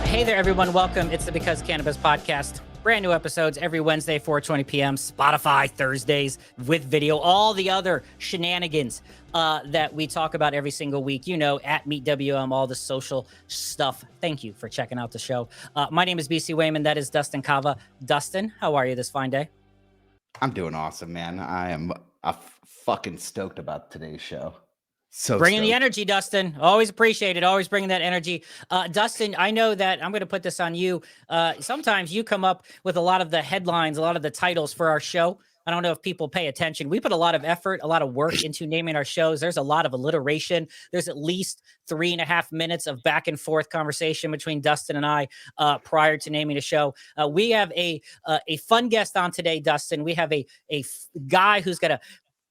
Hey there, everyone. Welcome. It's the Because Cannabis podcast. Brand new episodes every Wednesday, 4:20 p.m. Spotify Thursdays with video. All the other shenanigans that we talk about every single week. You know, at Meet WM, all the social stuff. Thank you for checking out the show. My name is B.C. Wehman. That is Dustin Kava. Dustin, how are you this fine day? I'm doing awesome, man. I am fucking stoked about today's show. So bringing the energy, Dustin. Always appreciate it. Always bringing that energy. Dustin, I know that I'm going to put this on you. Sometimes you come up with a lot of the headlines, a lot of the titles for our show. I don't know if people pay attention. We put a lot of effort, a lot of work into naming our shows. There's a lot of alliteration. There's at least 3.5 minutes of back and forth conversation between Dustin and I prior to naming a show. We have a fun guest on today, Dustin. We have a guy who's going to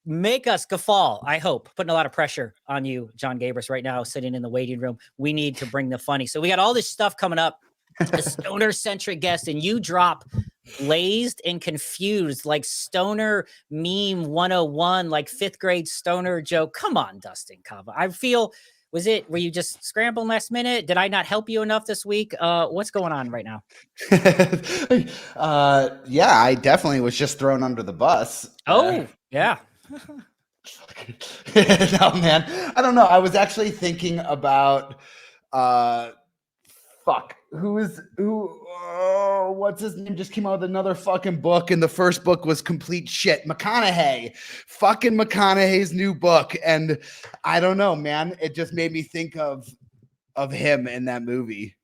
make us guffaw, I hope. Putting a lot of pressure on you, Jon Gabrus, right now, sitting in the waiting room. We need to bring the funny. So we got all this stuff coming up, a stoner-centric guest, and you drop Blazed and Confused, like stoner meme 101, like 5th grade stoner joke. Come on, Dustin Kava. I feel, were you just scrambling last minute? Did I not help you enough this week? What's going on right now? Yeah, I definitely was just thrown under the bus. Yeah. No, man. I don't know. I was actually thinking about what's his name? Just came out with another fucking book, and the first book was complete shit. Fucking McConaughey's new book. And I don't know, man. It just made me think of him in that movie.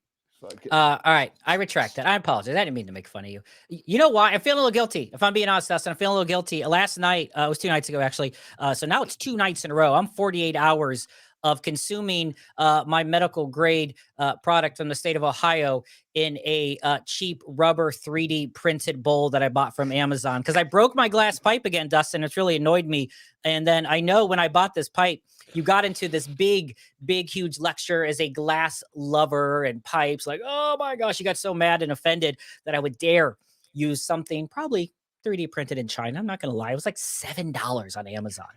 All right. I retract that. I apologize. I didn't mean to make fun of you. You know why? I'm feeling a little guilty. If I'm being honest, Dustin, I'm feeling a little guilty. Last night, it was 2 nights ago, actually. So now it's 2 nights in a row. I'm 48 hours of consuming my medical grade product from the state of Ohio in a cheap rubber 3D printed bowl that I bought from Amazon. Because I broke my glass pipe again, Dustin. It's really annoyed me. And then I know when I bought this pipe, you got into this big, huge lecture as a glass lover and pipes. Like, oh my gosh, you got so mad and offended that I would dare use something probably 3D printed in China. I'm not going to lie. It was like $7 on Amazon.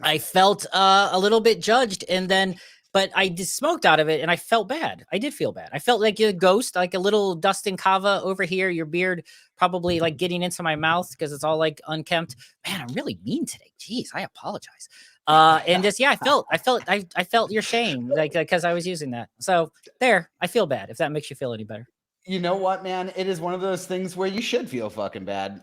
I felt a little bit judged, but I just smoked out of it and I felt bad. I did feel bad. I felt like a ghost, like a little Dustin Kava over here, your beard probably like getting into my mouth because it's all like unkempt. Man, I'm really mean today. Jeez, I apologize. And just, yeah, I felt your shame, like, because I was using that. So there, I feel bad, if that makes you feel any better. You know what, man? It is one of those things where you should feel fucking bad.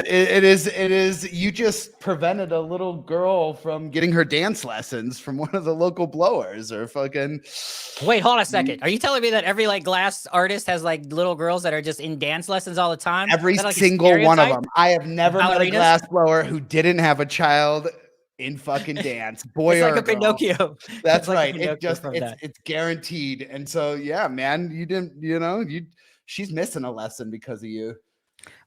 It is. You just prevented a little girl from getting her dance lessons from one of the local blowers, or fucking. Wait, hold on a second. Are you telling me that every like glass artist has like little girls that are just in dance lessons all the time? Every like single one of them. I have never met a glass blower who didn't have a child in fucking dance, boy, it's or like a Pinocchio. That's right. It's guaranteed. And so, yeah, man, she's missing a lesson because of you.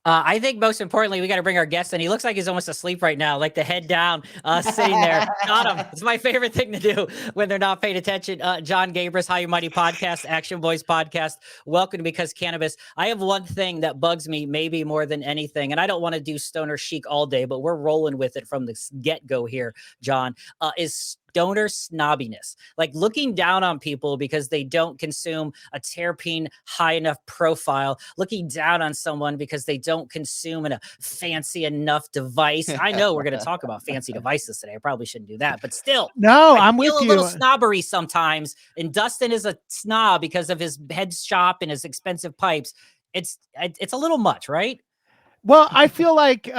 I think most importantly, we got to bring our guest in. He looks like he's almost asleep right now, like the head down, sitting there. Got him. It's my favorite thing to do when they're not paying attention. Jon Gabrus, How You Mighty Podcast, Action Boys Podcast. Welcome to Because Cannabis. I have one thing that bugs me maybe more than anything, and I don't want to do stoner chic all day, but we're rolling with it from the get-go here, Jon, is stoner snobbiness, like looking down on people because they don't consume a terpene high enough profile, looking down on someone because they don't consume a fancy enough device. I know we're going to talk about fancy devices today. I probably shouldn't do that, but still, I'm with you. A little snobbery sometimes, and Dustin is a snob because of his head shop and his expensive pipes. It's a little much, right? Well, I feel like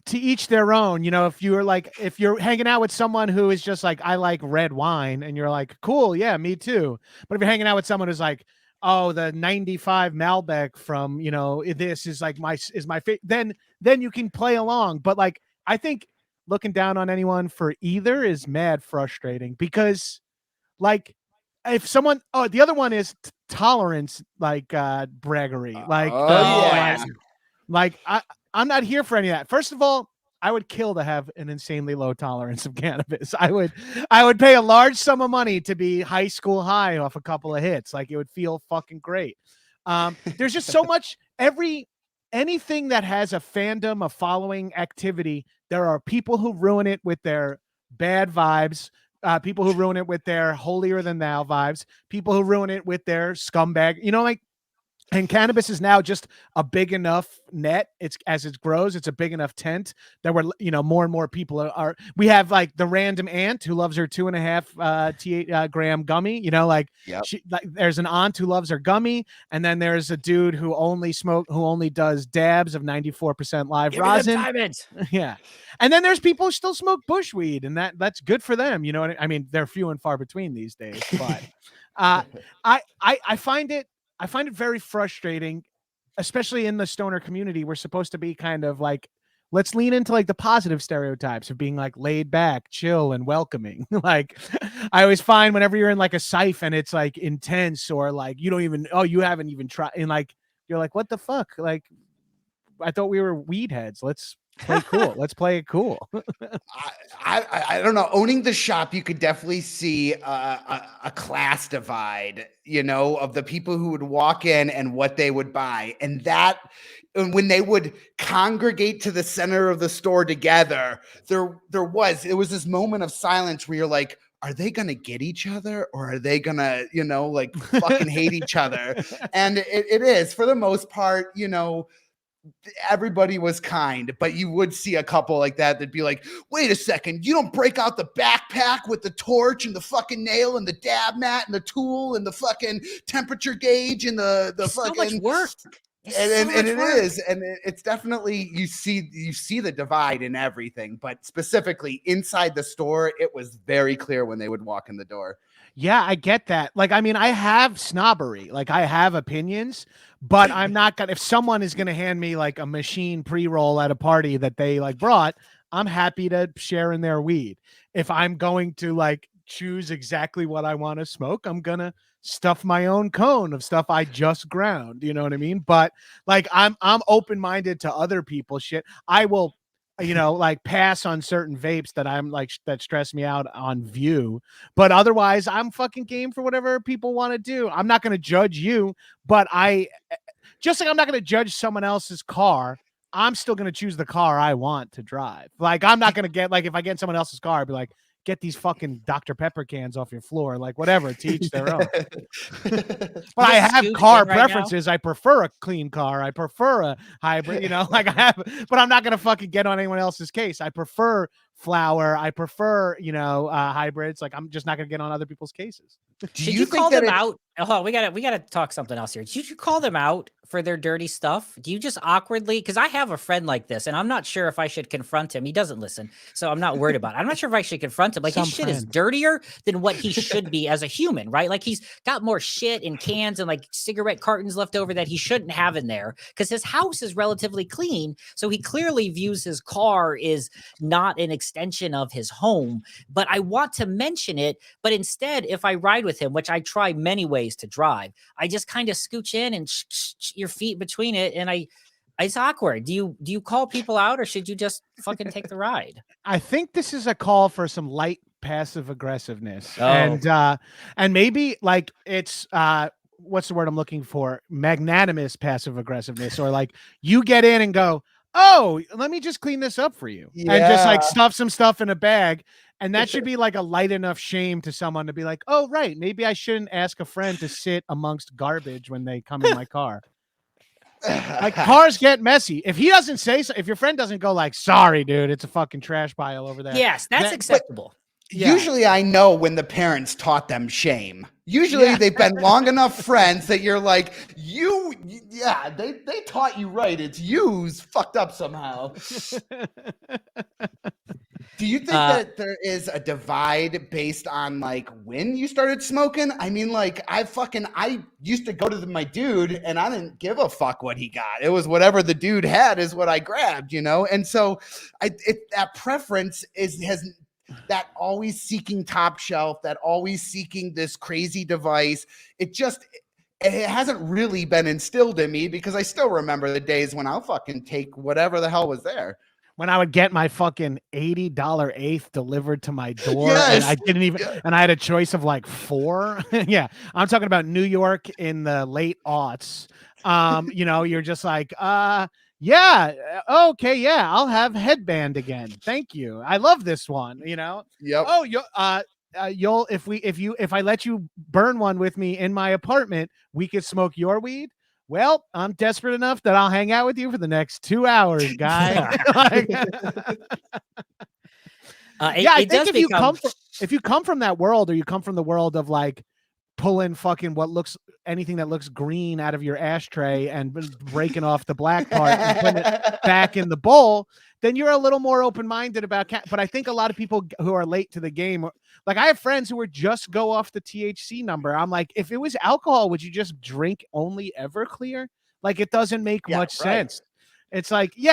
to each their own. You know, if you're hanging out with someone who is just like, I like red wine, and you're like, cool, yeah, me too. But if you're hanging out with someone who's like, oh, the 95 Malbec from, you know, this is like my favorite, then you can play along. But like, I think looking down on anyone for either is mad frustrating, because like, if someone, the other one is tolerance, like braggery, like yeah. like I'm not here for any of that. First of all, I would kill to have an insanely low tolerance of cannabis. I would pay a large sum of money to be high school high off a couple of hits. Like, it would feel fucking great. There's just so much, anything that has a fandom, a following activity, there are people who ruin it with their bad vibes, people who ruin it with their holier than thou vibes, people who ruin it with their scumbag, you know, like. And cannabis is now just a big enough net. It's, as it grows, it's a big enough tent that we're, you know, more and more people are we have like the random aunt who loves her 2.5 gram gummy, you know, like, Yep. There's an aunt who loves her gummy. And then there's a dude who only does dabs of 94% live rosin. Yeah. And then there's people who still smoke bushweed, and that's good for them. You know, I mean, they're few and far between these days, but I find it very frustrating, especially in the stoner community. We're supposed to be kind of like, let's lean into like the positive stereotypes of being like laid back, chill, and welcoming. Like, I always find whenever you're in like a Syph and it's like intense, or like you haven't even tried, and like you're like, what the fuck? Like, I thought we were weed heads. Let's play cool. Let's play it cool. I don't know. Owning the shop, you could definitely see a class divide, you know, of the people who would walk in and what they would buy. And when they would congregate to the center of the store together, there was this moment of silence where you're like, are they going to get each other, or are they going to, you know, like fucking hate each other? And it is, for the most part, you know, everybody was kind, but you would see a couple like that'd be like, wait a second, you don't break out the backpack with the torch and the fucking nail and the dab mat and the tool and the fucking temperature gauge and the It's fucking so much work. And it is, and it's definitely, you see the divide in everything, but specifically inside the store, it was very clear when they would walk in the door. Yeah, I get that. Like, I mean, I have snobbery, like I have opinions, but I'm not gonna, if someone is gonna hand me like a machine pre-roll at a party that they like brought, I'm happy to share in their weed. If I'm going to like choose exactly what I want to smoke, I'm gonna stuff my own cone of stuff I just ground. You know what I mean? But like, I'm open-minded to other people's shit. I will, you know, like pass on certain vapes that I'm like, that stress me out on view, but otherwise I'm fucking game for whatever people want to do. I'm not going to judge you, but just like I'm not going to judge someone else's car, I'm still going to choose the car I want to drive. Like, I'm not going to get, like, if I get in someone else's car, I'd be like, get these fucking Dr. Pepper cans off your floor. Like, whatever, to each their own. But I have car preferences. I prefer a clean car. I prefer a hybrid, you know, like I have, but I'm not going to fucking get on anyone else's case. I prefer flower. I prefer, you know, hybrids. Like, I'm just not going to get on other people's cases. Should you call them out? Oh, we gotta talk something else here. Should you call them out for their dirty stuff? Do you just awkwardly? Because I have a friend like this, and I'm not sure if I should confront him. He doesn't listen, so I'm not worried about it. I'm not sure if I should confront him. Like, his shit is dirtier than what he should be as a human, right? Like, he's got more shit in cans and like cigarette cartons left over that he shouldn't have in there, because his house is relatively clean. So he clearly views his car is not an extension of his home. But I want to mention it, but instead, if I ride with him, which I try many ways to drive, I just kind of scooch in and your feet between it, and it's awkward. Do you call people out, or should you just fucking take the ride? I think this is a call for some light passive aggressiveness. Oh. And maybe like it's what's the word I'm looking for? Magnanimous passive aggressiveness, or like you get in and go, oh, let me just clean this up for you. Yeah. And just like stuff some stuff in a bag. And that should be like a light enough shame to someone to be like, oh, right, maybe I shouldn't ask a friend to sit amongst garbage when they come in my car. Like, cars get messy. If he doesn't say so, if your friend doesn't go like, sorry, dude, it's a fucking trash pile over there. Yes, that's acceptable. Usually I know when the parents taught them shame. Usually they've been long enough friends that you're like, they taught you right. It's you's fucked up somehow. Do you think that there is a divide based on like when you started smoking? I mean, like I used to go to my dude and I didn't give a fuck what he got. It was whatever the dude had is what I grabbed, you know? And so that preference has that always seeking top shelf, that always seeking this crazy device. It hasn't really been instilled in me because I still remember the days when I'll fucking take whatever the hell was there. When I would get my fucking $80 eighth delivered to my door, and I didn't even, and I had a choice of like 4. Yeah, I'm talking about New York in the late aughts. You know, you're just like, yeah, okay, yeah, I'll have headband again. Thank you. I love this one. You know. Yep. Oh, if I let you burn one with me in my apartment, we could smoke your weed. Well, I'm desperate enough that I'll hang out with you for the next 2 hours, guy. I think if you come from that world, or you come from the world of like pulling fucking anything that looks green out of your ashtray and breaking off the black part and putting it back in the bowl, then you're a little more open-minded about but I think a lot of people who are late to the game, like I have friends who just go off the THC number. I'm like, if it was alcohol, would you just drink only Everclear? Like, it doesn't make much sense. It's like, you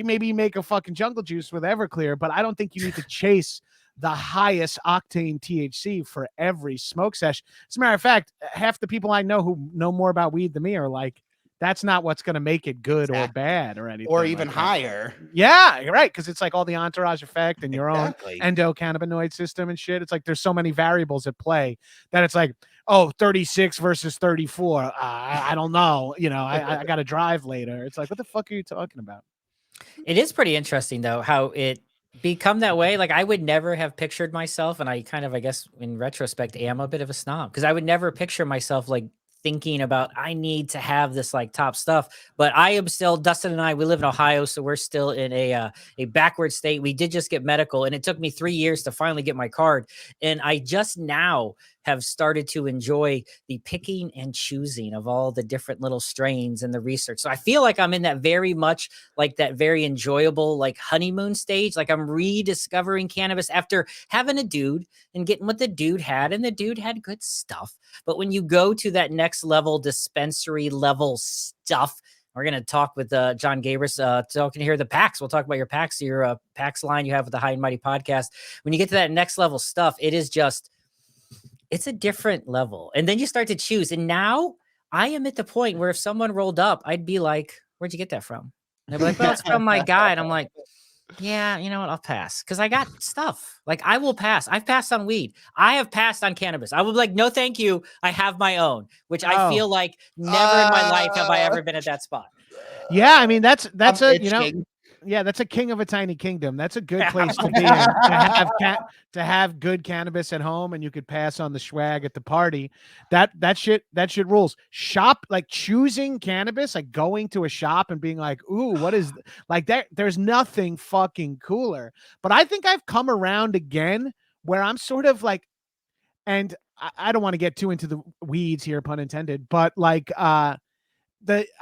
maybe make a fucking jungle juice with Everclear, but I don't think you need to chase the highest octane THC for every smoke session. As a matter of fact, half the people I know who know more about weed than me are like, that's not what's going to make it good or bad or anything. Or even higher. Yeah, you're right. Because it's like all the entourage effect and your own endocannabinoid system and shit. It's like there's so many variables at play that it's like, 36 versus 34. I don't know. You know, I got to drive later. It's like, what the fuck are you talking about? It is pretty interesting, though, how it become that way. Like I would never have pictured myself, and I kind of, I guess in retrospect, am a bit of a snob because I would never picture myself like thinking about I need to have this like top stuff. But I am still, Dustin and I, we live in Ohio, so we're still in a backward state. We did just get medical, and it took me 3 years to finally get my card. And I just now have started to enjoy the picking and choosing of all the different little strains and the research. So I feel like I'm in that very much like that very enjoyable like honeymoon stage. Like I'm rediscovering cannabis after having a dude and getting what the dude had, and the dude had good stuff. But when you go to that next level, dispensary level stuff, we're going to talk with Jon Gabrus, talking here the packs. We'll talk about your packs, your packs line you have with the High and Mighty podcast. When you get to that next level stuff, it is just, it's a different level. And then you start to choose. And now I am at the point where if someone rolled up, I'd be like, where'd you get that from? And they'd be like, well, it's from my guy. And I'm like, yeah, you know what? I'll pass because I got stuff. Like I will pass. I've passed on weed. I have passed on cannabis. I will be like, no, thank you. I have my own, which I feel like never in my life have I ever been at that spot. Yeah, I mean that's that's a king of a tiny kingdom. That's a good place to be in, to have good cannabis at home, and you could pass on the swag at the party. That shit rules. Shop, like choosing cannabis, like going to a shop and being like, ooh, what is like that? There's nothing fucking cooler. But I think I've come around again where I'm sort of like, and I don't want to get too into the weeds here, pun intended, but like I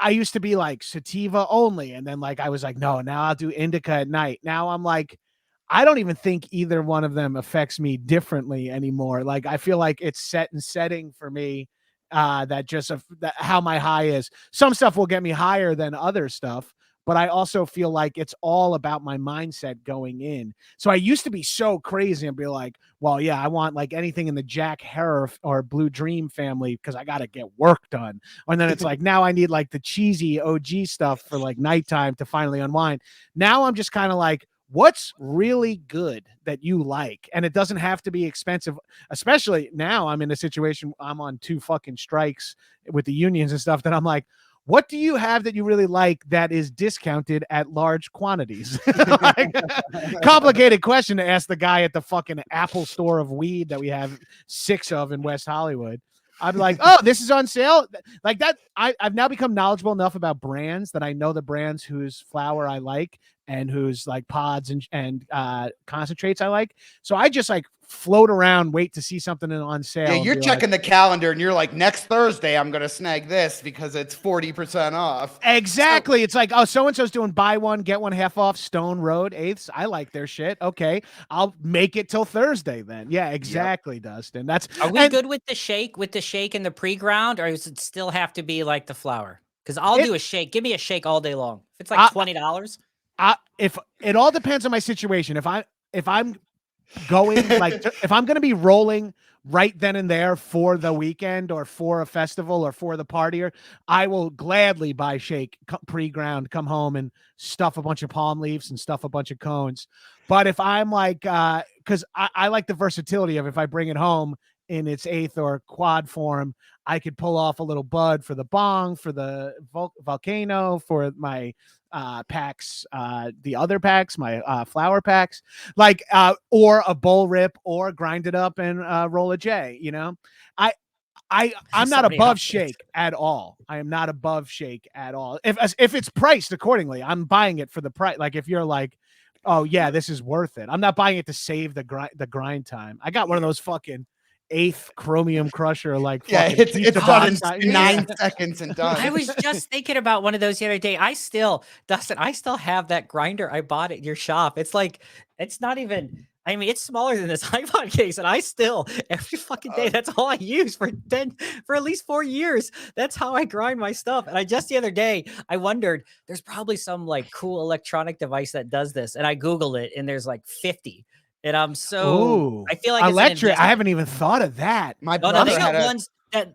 used to be like sativa only. And then like, I was like, no, now I'll do indica at night. Now I'm like, I don't even think either one of them affects me differently anymore. Like, I feel like it's set and setting for me, that just how my high is. Some stuff will get me higher than other stuff, but I also feel like it's all about my mindset going in. So I used to be so crazy and be like, well, yeah, I want like anything in the Jack Herer or Blue Dream family because I got to get work done. And then it's like, now I need like the cheesy OG stuff for like nighttime to finally unwind. Now I'm just kind of like, what's really good that you like? And it doesn't have to be expensive, especially now I'm in a situation, I'm on 2 fucking strikes with the unions and stuff, that I'm like, what do you have that you really like that is discounted at large quantities? Like, complicated question to ask the guy at the fucking Apple store of weed that we have 6 of in West Hollywood. I'd be like, oh, this is on sale. Like that. I've now become knowledgeable enough about brands that I know the brands whose flower I like. and whose like pods and concentrates I like. So I just like float around, wait to see something on sale. Yeah, and you're be checking like, the calendar and you're like, next Thursday, I'm going to snag this because it's 40% off. exactly. It's like, oh, so-and-so's doing buy one, get one half off Stone Road 8ths. I like their shit. Okay. I'll make it till Thursday then. Yeah, exactly, Dustin. That's Are we and good with the shake and the pre-ground, or does it still have to be like the flour? Because I'll do a shake. Give me a shake all day long. If it's like $20. if it all depends on my situation. If I'm going like if I'm going to be rolling right then and there for the weekend or for a festival or for the partier, I will gladly buy shake pre-ground, come home and stuff a bunch of palm leaves and stuff a bunch of cones. But if I'm like because I like the versatility of if I bring it home in its 8th or quad form, I could pull off a little bud for the bong, for the volcano, for my packs, the other packs, my flower packs, like or a bowl rip or grind it up and roll a J. You know, I'm not above shake at all. I am not above shake at all. If it's priced accordingly, I'm buying it for the price. Like if you're like, oh yeah, this is worth it. I'm not buying it to save the grind time. I got one of those fucking 8th chromium crusher, like it's done in 9 seconds and done. I was just thinking about one of those the other day. Dustin, I still have that grinder I bought at your shop. It's like, it's not even, I mean, it's smaller than this iPod case, and I still every fucking day, that's all I use for at least 4 years. That's how I grind my stuff. And I just the other day, I wondered, there's probably some like cool electronic device that does this, and I Googled it, and there's like 50. And I feel like electric. I haven't even thought of that. My brother they got had ones that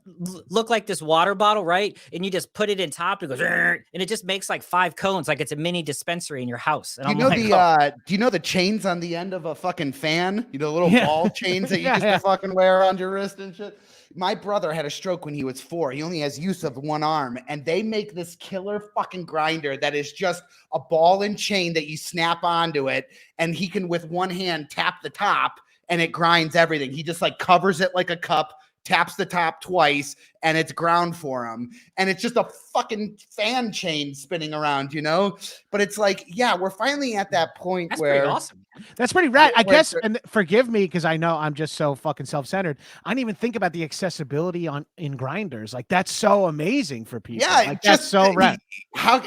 look like this water bottle, right? And you just put it in top, and it goes, and it just makes like 5 cones, like it's a mini dispensary in your house. And do you know the chains on the end of a fucking fan? You know, the little ball chains that you used to fucking wear around your wrist and shit. My brother had a stroke when he was 4. He only has use of one arm, and they make this killer fucking grinder that is just a ball and chain that you snap onto it, and he can with one hand tap the top, and it grinds everything. He just like covers it like a cup, taps the top twice, and it's ground for him. And it's just a fucking fan chain spinning around, you know? But it's like, yeah, we're finally at that point that's where... pretty awesome. That's pretty rad. I guess, and forgive me because I know I'm just so fucking self-centered. I didn't even think about the accessibility in grinders. Like that's so amazing for people. Yeah, like, that's so rad.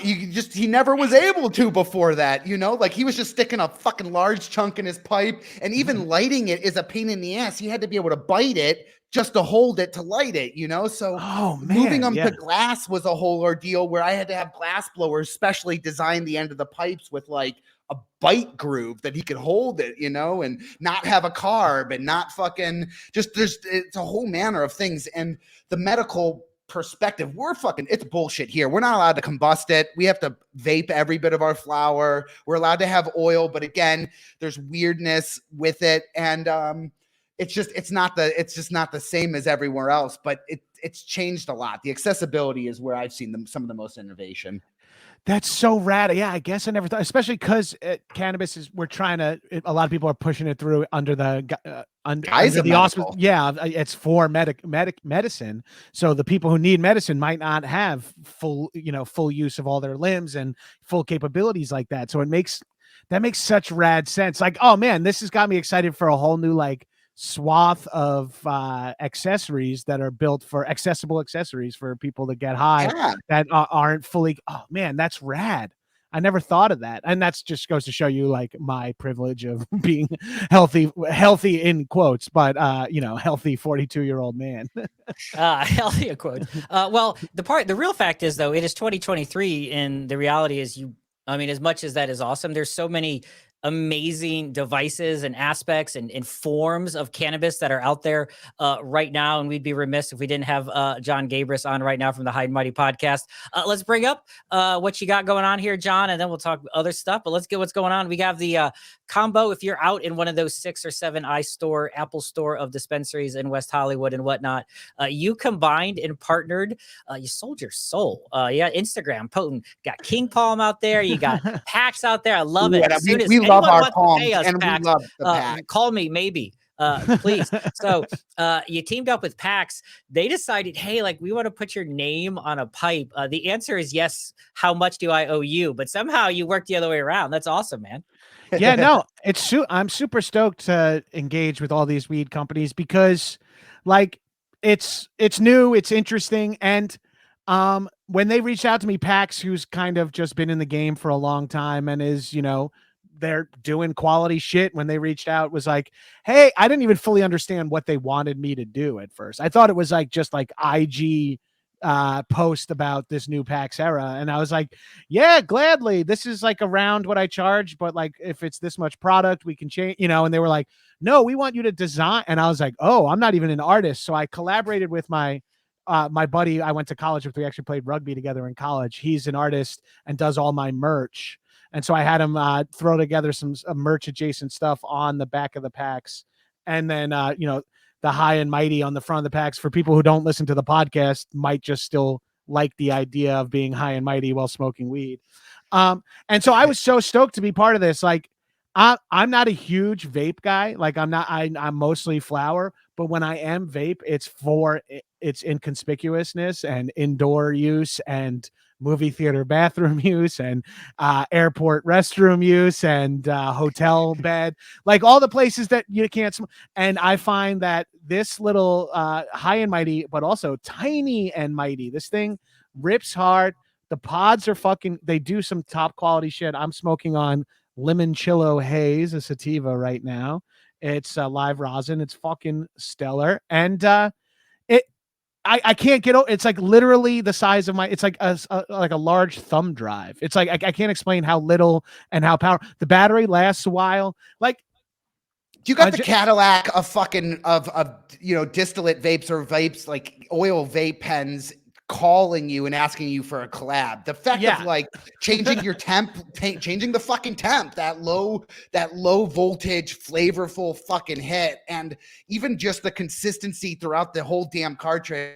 He never was able to before that, you know? Like he was just sticking a fucking large chunk in his pipe, and even lighting it is a pain in the ass. He had to be able to bite it just to hold it to light it, you know? So moving them to glass was a whole ordeal where I had to have glass blowers specially design the end of the pipes with like a bite groove that he could hold it, you know, and not have a carb and not fucking it's a whole manner of things. And the medical perspective, it's bullshit here. We're not allowed to combust it. We have to vape every bit of our flour. We're allowed to have oil, but again, there's weirdness with it. And, it's just not the same as everywhere else, but it's changed a lot. The accessibility is where I've seen some of the most innovation. That's so rad. Yeah, I guess I never thought, especially because cannabis a lot of people are pushing it through under the auspice. Yeah, it's for medicine. So the people who need medicine might not have full use of all their limbs and full capabilities like that. So that makes such rad sense. Like, oh man, this has got me excited for a whole new like swath of accessories that are built for accessible accessories for people to get high that aren't fully. Oh man, that's rad. I never thought of that. And that's just goes to show you like my privilege of being healthy in quotes, but healthy 42-year-old man. Healthy in quotes. Well, the real fact is though, it is 2023 and the reality is as much as that is awesome, there's so many amazing devices and aspects and forms of cannabis that are out there right now. And we'd be remiss if we didn't have Jon Gabrus on right now from the High and Mighty podcast. Let's bring up what you got going on here, John, and then we'll talk other stuff. But let's get what's going on. We have the combo. If you're out in one of those 6 or 7 Apple store of dispensaries in West Hollywood and whatnot, you combined and partnered. You sold your soul. Instagram potent. Got King Palm out there. You got packs out there. I love it. We love our palms, and we love the pack. Call me, maybe. Please. So you teamed up with PAX. They decided, hey, like we want to put your name on a pipe. The answer is yes. How much do I owe you? But somehow you worked the other way around. That's awesome, man. Yeah, no, I'm super stoked to engage with all these weed companies because like it's new, it's interesting. And when they reached out to me, PAX, who's kind of just been in the game for a long time and is, they're doing quality shit, when they reached out, was like, hey, I didn't even fully understand what they wanted me to do at first. I thought it was like just like IG post about this new PAX era, and I was like, yeah, gladly, this is like around what I charge, but like if it's this much product we can change, and they were like, no, we want you to design. And I was like, oh, I'm not even an artist. So I collaborated with my buddy I went to college with. We actually played rugby together in college. He's an artist and does all my merch, and so I had him throw together some merch adjacent stuff on the back of the PAX, and then the high and mighty on the front of the PAX. For people who don't listen to the podcast, might just still like the idea of being high and mighty while smoking weed. And so I was so stoked to be part of this. Like, I'm not a huge vape guy. Like I'm mostly flower, but when I am vape, it's for its inconspicuousness and indoor use and movie theater bathroom use and airport restroom use and hotel bed, like all the places that you can't smoke. And I find that this little high and mighty, but also tiny and mighty, this thing rips hard. The pods are they do some top quality shit. I'm smoking on Limoncello Haze, a sativa right now. It's live rosin. It's fucking stellar. And I can't get it's like literally the size of it's like a large thumb drive. It's like I can't explain how little and how powerful the battery lasts a while. Like, you got the Cadillac of fucking of distillate vapes or vapes, like oil vape pens, calling you and asking you for a collab. The fact of like changing your changing the fucking temp, that low voltage flavorful fucking hit, and even just the consistency throughout the whole damn cartridge.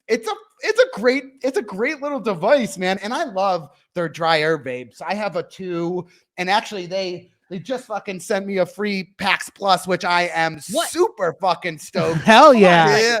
It's a great little device, man. And I love their dry herb vapes. I have a 2, and actually they just fucking sent me a free PAX Plus, which I am super fucking stoked. Hell yeah.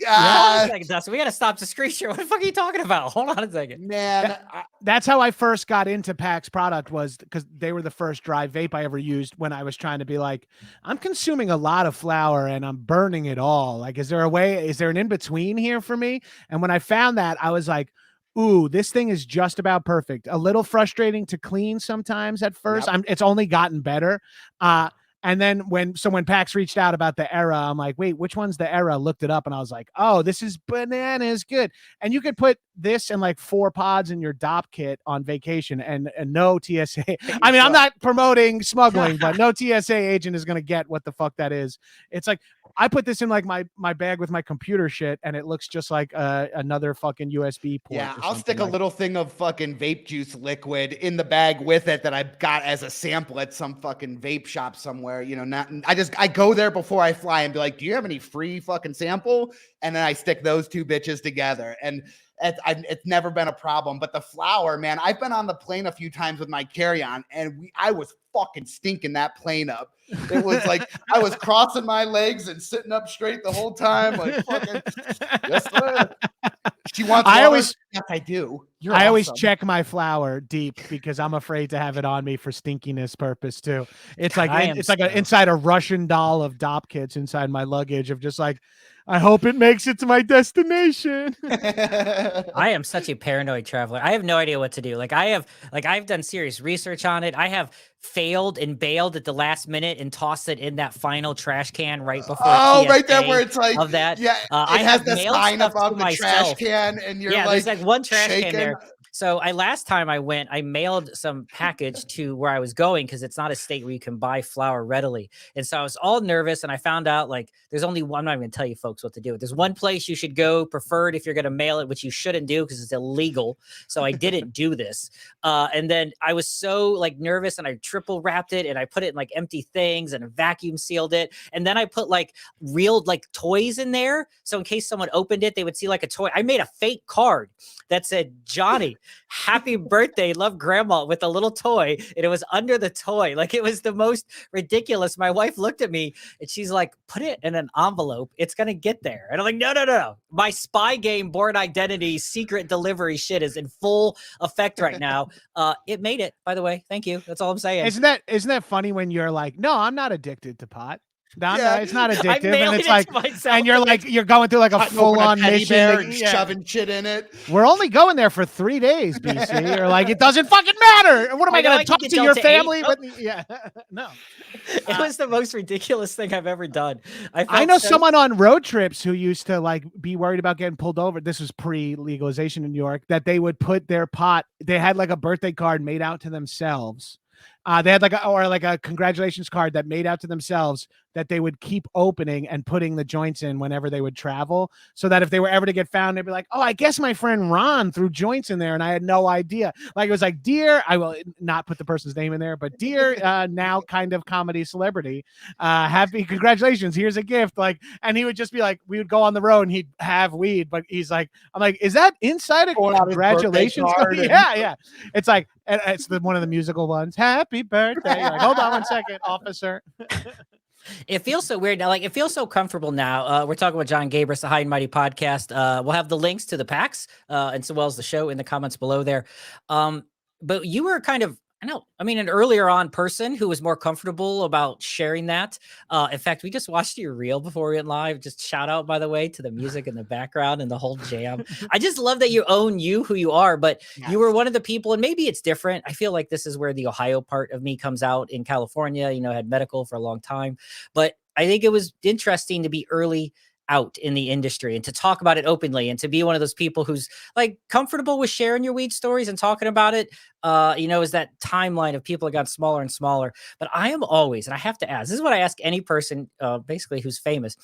Hold on a second, Dustin. We got to stop the screen share. What the fuck are you talking about? Hold on a second. Man, that's how I first got into PAX product, was because they were the first dry vape I ever used when I was trying to be like, I'm consuming a lot of flower and I'm burning it all. Like, is there an in-between here for me? And when I found that, I was like, ooh, this thing is just about perfect. A little frustrating to clean sometimes at first. Yep. It's only gotten better. And then when PAX reached out about the era, I'm like, wait, which one's the era? Looked it up and I was like, oh, this is bananas good. And you could put this and like 4 pods in your DOP kit on vacation and no TSA. I mean, I'm not promoting smuggling, but no TSA agent is going to get what the fuck that is. It's like, I put this in like my bag with my computer shit and it looks just like another fucking USB port. Yeah, I'll stick a little thing of fucking vape juice liquid in the bag with it that I got as a sample at some fucking vape shop somewhere. I go there before I fly and be like, do you have any free fucking sample? And then I stick those 2 bitches together, and it's never been a problem. But the flower, man, I've been on the plane a few times with my carry-on, and I was fucking stinking that plane up. It was like I was crossing my legs and sitting up straight the whole time, like fucking. Yes, sir. She wants. Yes, I do. I always check my flower deep because I'm afraid to have it on me for stinkiness purpose too. It's like inside a Russian doll of DOP kits inside my luggage of just like, I hope it makes it to my destination. I am such a paranoid traveler. I have no idea what to do. I've done serious research on it. I have failed and bailed at the last minute and tossed it in that final trash can right before. Oh, TSA right there where it's like of that. Yeah, I have the sign above the trash can, and you're there's like one trash shaking. can there. So last time I went, I mailed some package to where I was going because it's not a state where you can buy flour readily. And so I was all nervous, and I found out like there's only one. I'm not even gonna tell you folks what to do. There's one place you should go preferred if you're gonna mail it, which you shouldn't do because it's illegal. So I didn't do this. And then I was so like nervous, and I triple wrapped it, and I put it in like empty things and vacuum sealed it. And then I put like real like toys in there. So in case someone opened it, they would see like a toy. I made a fake card that said Johnny. happy birthday, love grandma with a little toy. And it was under the toy. Like it was the most ridiculous. My wife looked at me and she's like, put it in an envelope. It's going to get there. And I'm like, no. My spy game, Born Identity, secret delivery shit is in full effect right now. It made it, by the way. Thank you. That's all I'm saying. Isn't that funny when you're like, no, I'm not addicted to pot. No, it's not I addictive, and mailed it's it like, to myself and you're like, you're going through like a Cutting full open on teddy mission. bear and shoving shit in it. We're only going there for 3 days, BC. You're like, it doesn't fucking matter. And what am I going to talk to your family? Yeah, no. It was the most ridiculous thing I've ever done. I know someone on road trips who used to like be worried about getting pulled over. This was pre-legalization in New York, that they would put their pot. They had like a birthday card made out to themselves. They had like a congratulations card that made out to themselves that they would keep opening and putting the joints in whenever they would travel, so that if they were ever to get found, they'd be like, oh, I guess my friend Ron threw joints in there and I had no idea. Like it was like, dear, I will not put the person's name in there, but dear, now kind of comedy celebrity, happy congratulations, here's a gift. Like, and he would just be like, we would go on the road and he'd have weed, but he's like, I'm like, is that inside a congratulations card? Yeah. It's like, it's one of the musical ones. Happy birthday. Like, hold on one second, officer. It feels so weird now. Like it feels so comfortable now. We're talking with Jon Gabrus, the High and Mighty podcast. We'll have the links to the packs and so well as the show in the comments below there. But you were kind of, an earlier on person who was more comfortable about sharing that. In fact, we just watched your reel before we went live. Just shout out, by the way, to the music in the background and the whole jam. I just love that you own who you are, but you were one of the people, and maybe it's different. I feel like this is where the Ohio part of me comes out in California. I had medical for a long time, but I think it was interesting to be early out in the industry and to talk about it openly and to be one of those people who's like comfortable with sharing your weed stories and talking about it. Is that timeline of people that got smaller and smaller. But I am always, and I have to ask, this is what I ask any person, basically who's famous.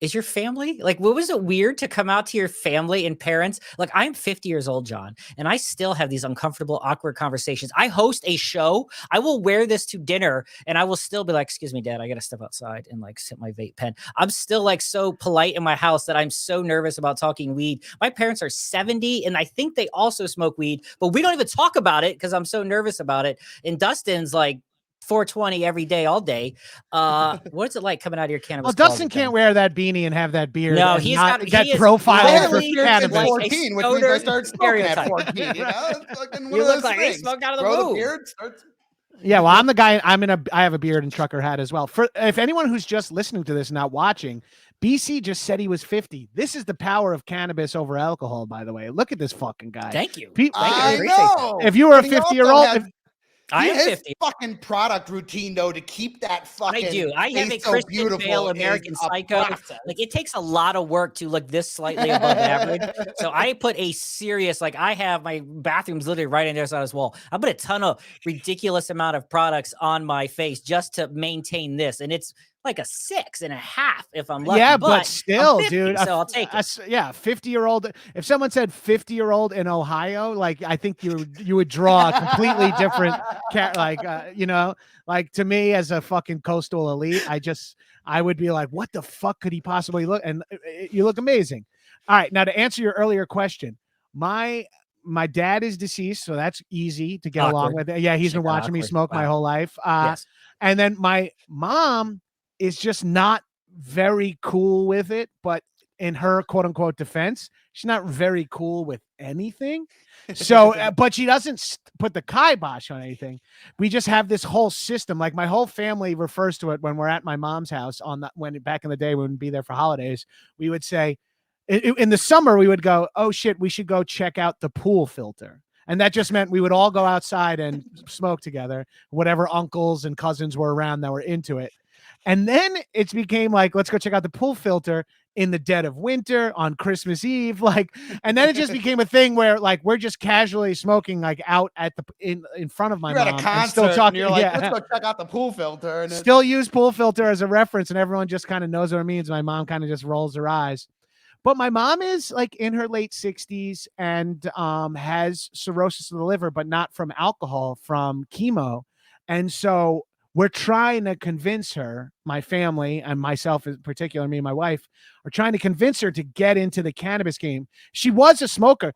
Is your family like, what was it weird to come out to your family and parents? Like I'm 50 years old, John, and I still have these uncomfortable, awkward conversations. I host a show. I will wear this to dinner and I will still be like, excuse me, Dad, I got to step outside and like sit my vape pen. I'm still like so polite in my house that I'm so nervous about talking weed. My parents are 70 and I think they also smoke weed, but we don't even talk about it because I'm so nervous about it. And Dustin's like 420 every day, all day. What's it like coming out of your cannabis? Well, Dustin can't wear that beanie and have that beard. No, he's got that profile for cannabis. Like 14, which means I started smoking at 14. You look like he smoked out of the womb. Yeah, well, I'm the guy. I have a beard and trucker hat as well. If anyone who's just listening to this and not watching, BC just said he was 50. This is the power of cannabis over alcohol, by the way. Look at this fucking guy. Thank you. I know. If you were a 50-year-old. I am 50. Fucking product routine though to keep that fucking. I do. I have a Christian Bale American Psycho. Like it takes a lot of work to look this slightly above average. So I put a serious, like I have my bathroom's literally right on the other side of this wall. I put a ton of ridiculous amount of products on my face just to maintain this, and it's like a 6.5 if I'm lucky. Yeah, but still, 50, dude. So I'll take it. 50-year-old. If someone said 50-year-old in Ohio, like I think you would draw a completely different like to me as a fucking coastal elite, I would be like, what the fuck could he possibly look? And you look amazing. All right, now to answer your earlier question, my dad is deceased, so that's easy to get along with. Yeah, he's been watching me smoke my whole life. Yes. And then my mom is just not very cool with it, but in her quote unquote defense, she's not very cool with anything. So, but she doesn't put the kibosh on anything. We just have this whole system. Like my whole family refers to it when we're at my mom's house when back in the day, when we'd be there for holidays, we would say in the summer, we would go, oh shit, we should go check out the pool filter. And that just meant we would all go outside and smoke together, whatever uncles and cousins were around that were into it. And then it became like, let's go check out the pool filter in the dead of winter on Christmas Eve. And then it just became a thing where like, we're just casually smoking like out at in front of my mom. At a concert, still talking, and you're like, let's go check out the pool filter. And still use pool filter as a reference. And everyone just kind of knows what it means. My mom kind of just rolls her eyes. But my mom is like in her late 60s and has cirrhosis of the liver, but not from alcohol, from chemo. And so we're trying to convince her, my family and myself in particular, me and my wife, are trying to convince her to get into the cannabis game. She was a smoker.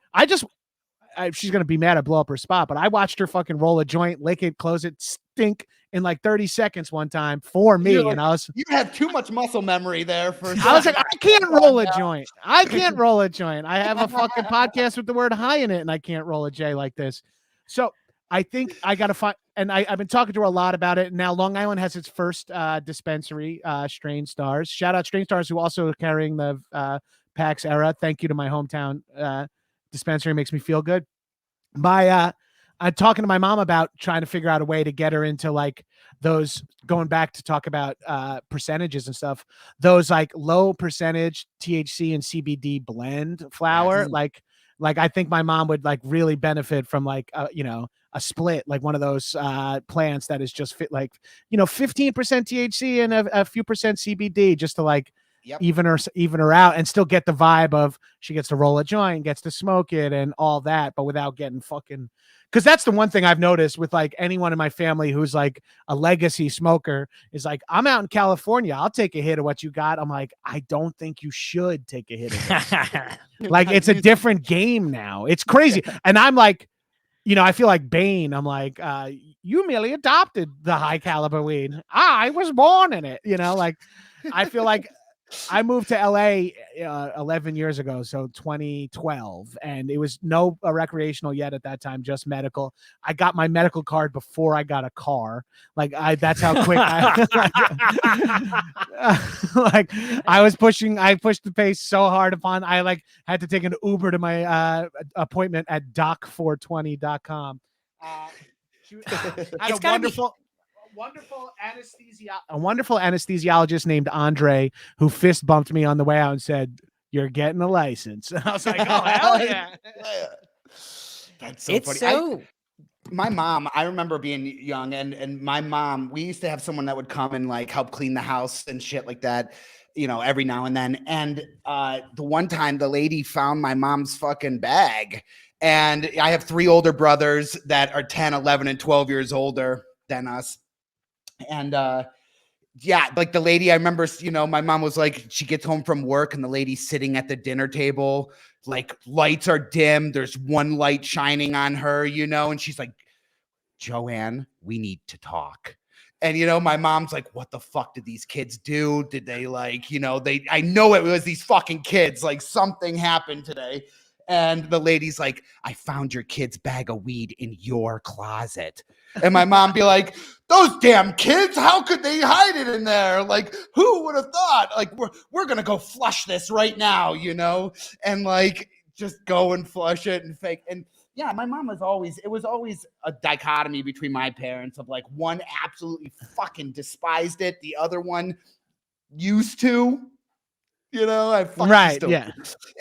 she's gonna be mad I blow up her spot, but I watched her fucking roll a joint, lick it, close it, stink in like 30 seconds one time for me. Like, and I was, you have too much muscle memory there for. I was like, I can't roll a joint. I can't roll a joint. I have a fucking podcast with the word high in it, and I can't roll a J like this. So I think I got to find, and I've been talking to her a lot about it. Now Long Island has its first dispensary, Strange Stars. Shout out Strange Stars, who also are carrying the PAX era. Thank you to my hometown dispensary. Makes me feel good. I'm talking to my mom about trying to figure out a way to get her into like those, going back to talk about percentages and stuff, those like low percentage THC and CBD blend flower. Yes. Like I think my mom would like really benefit from like, a split, like one of those plants that is just fit, like, 15% THC and a few percent CBD, just to like even her out and still get the vibe of she gets to roll a joint, gets to smoke it and all that, but without getting fucking, because that's the one thing I've noticed with like anyone in my family who's like a legacy smoker is like, I'm out in California, I'll take a hit of what you got. I'm like, I don't think you should take a hit of this. Like, it's a different game now. It's crazy. And I'm like, I feel like Bane. I'm like, you merely adopted the high caliber weed. I was born in it. Like, I feel like I moved to LA 11 years ago, so 2012, and it was no recreational yet at that time, just medical. I got my medical card before I got a car. Like, that's how quick I pushed the pace so hard upon, I like had to take an Uber to my appointment at doc420.com. It's a wonderful anesthesiologist named Andre who fist bumped me on the way out and said, "You're getting a license." And I was like, "Oh hell yeah!" That's so funny. My mom, I remember being young, and my mom, we used to have someone that would come and like help clean the house and shit like that, every now and then. And the one time the lady found my mom's fucking bag, and I have 3 older brothers that are 10, 11, and 12 years older than us. And like the lady, I remember, my mom was like, she gets home from work and the lady's sitting at the dinner table, like lights are dim. There's one light shining on her, and she's like, Joanne, we need to talk. And, my mom's like, what the fuck did these kids do? Did they like, I know it was these fucking kids, like something happened today. And the lady's like, I found your kid's bag of weed in your closet. And my mom be like, those damn kids, how could they hide it in there? Like, who would have thought? Like, we're going to go flush this right now, and like, just go and flush it and fake. And yeah, my mom it was always a dichotomy between my parents of like, one absolutely fucking despised it. The other one used to. I fucking right, still. Yeah.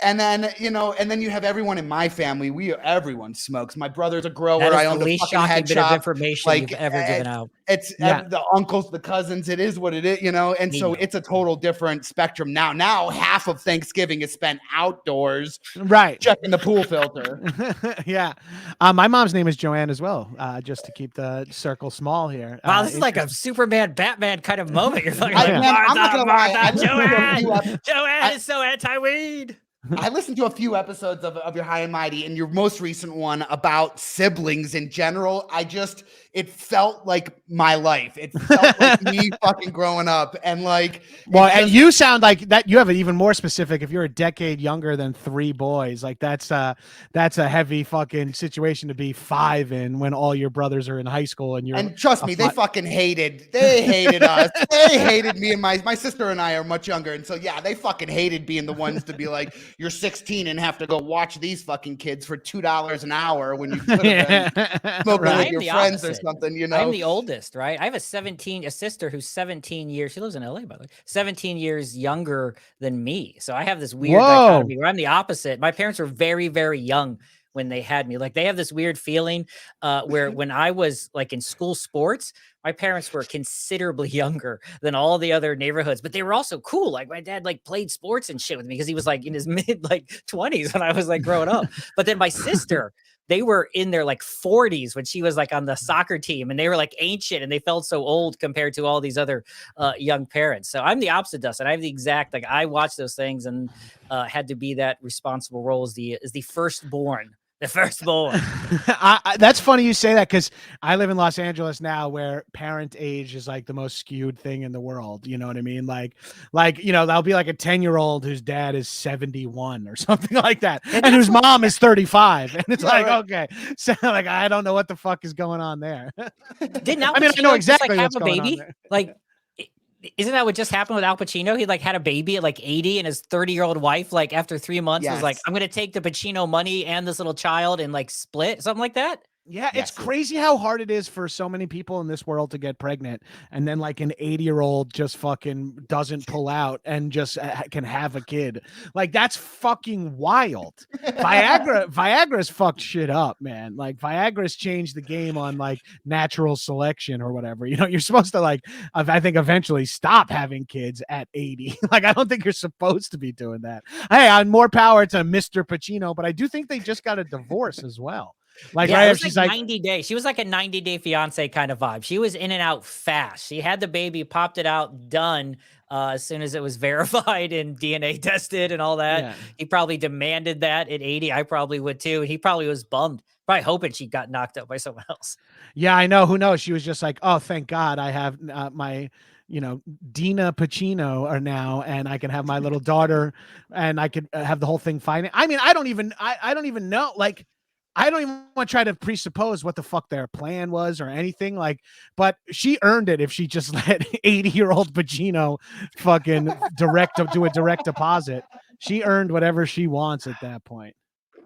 And then, and then you have everyone in my family. Everyone smokes. My brother's a grower. That is I own the a least fucking shocking head bit shop. of information you've ever given out. It's the uncles, the cousins. It is what it is, and so it's a total different spectrum now. Now half of Thanksgiving is spent outdoors, right, checking the pool filter. Yeah. My mom's name is Joanne as well, just to keep the circle small here. Wow, this is like a Superman, Batman kind of moment. You're like, I'm not gonna lie. Joanne is so anti-weed. I listened to a few episodes of your High and Mighty, and your most recent one about siblings in general. It felt like my life. It felt like me fucking growing up. And like, and you sound like that. You have it even more specific. If you're a decade younger than 3 boys, like that's a heavy fucking situation to be 5 in when all your brothers are in high school. And trust me, they fucking hated us. They hated me, and my sister and I are much younger. And so, yeah, they fucking hated being the ones to be like, you're 16 and have to go watch these fucking kids for $2 an hour when you could have been smoking with your friends or something, I'm the oldest, right? I have a sister who's 17 years. She lives in LA, by the way. 17 years younger than me. So I have this weird dichotomy where I'm the opposite. My parents were very, very young when they had me. Like, they have this weird feeling where when I was like in school sports, my parents were considerably younger than all the other neighborhoods, but they were also cool. Like, my dad like played sports and shit with me because he was like in his mid 20s when I was like growing up. But then my sister, they were in their like 40s when she was like on the soccer team, and they were like ancient and they felt so old compared to all these other young parents. So I'm the opposite, Dustin. I have the exact, like, I watched those things and had to be that responsible role as the firstborn The firstborn. That's funny you say that because I live in Los Angeles now, where parent age is like the most skewed thing in the world. You know what I mean? Like that'll be like a 10-year-old whose dad is 71 or something like that, and whose mom is 35, and it's okay, so like I don't know what the fuck is going on there. Didn't Al Pacino I know exactly just, like, what's have a going on baby? there. Like, isn't that what just happened with Al Pacino? He like had a baby at like 80, and his 30-year-old wife, like after 3 months, was like, "I'm gonna take the Pacino money and this little child and like split," something like that. Yeah, it's crazy how hard it is for so many people in this world to get pregnant, and then like an 80-year-old just fucking doesn't pull out and just can have a kid. Like that's fucking wild. Viagra's fucked shit up, man. Like Viagra's changed the game on like natural selection or whatever. You know, you're supposed to like, I think eventually stop having kids at 80. Like I don't think you're supposed to be doing that. Hey, I'm more power to Mr. Pacino, but I do think they just got a divorce as well. Like yeah, right, it was she's like like 90 days. She was like a 90-day fiance kind of vibe. She was in and out fast. She had the baby, popped it out, done as soon as it was verified and DNA tested and all that. Yeah. He probably demanded that at 80. I probably would too. And he probably was bummed, probably hoping she got knocked up by someone else. Yeah, I know. Who knows? She was just like, oh, thank God I have my, Dina Pacino are now, and I can have my little daughter, and I could have the whole thing fine. I mean, I don't even know. Like, I don't even want to try to presuppose what the fuck their plan was or anything. Like, but she earned it if she just let 80-year-old Pacino fucking do a direct deposit. She earned whatever she wants at that point.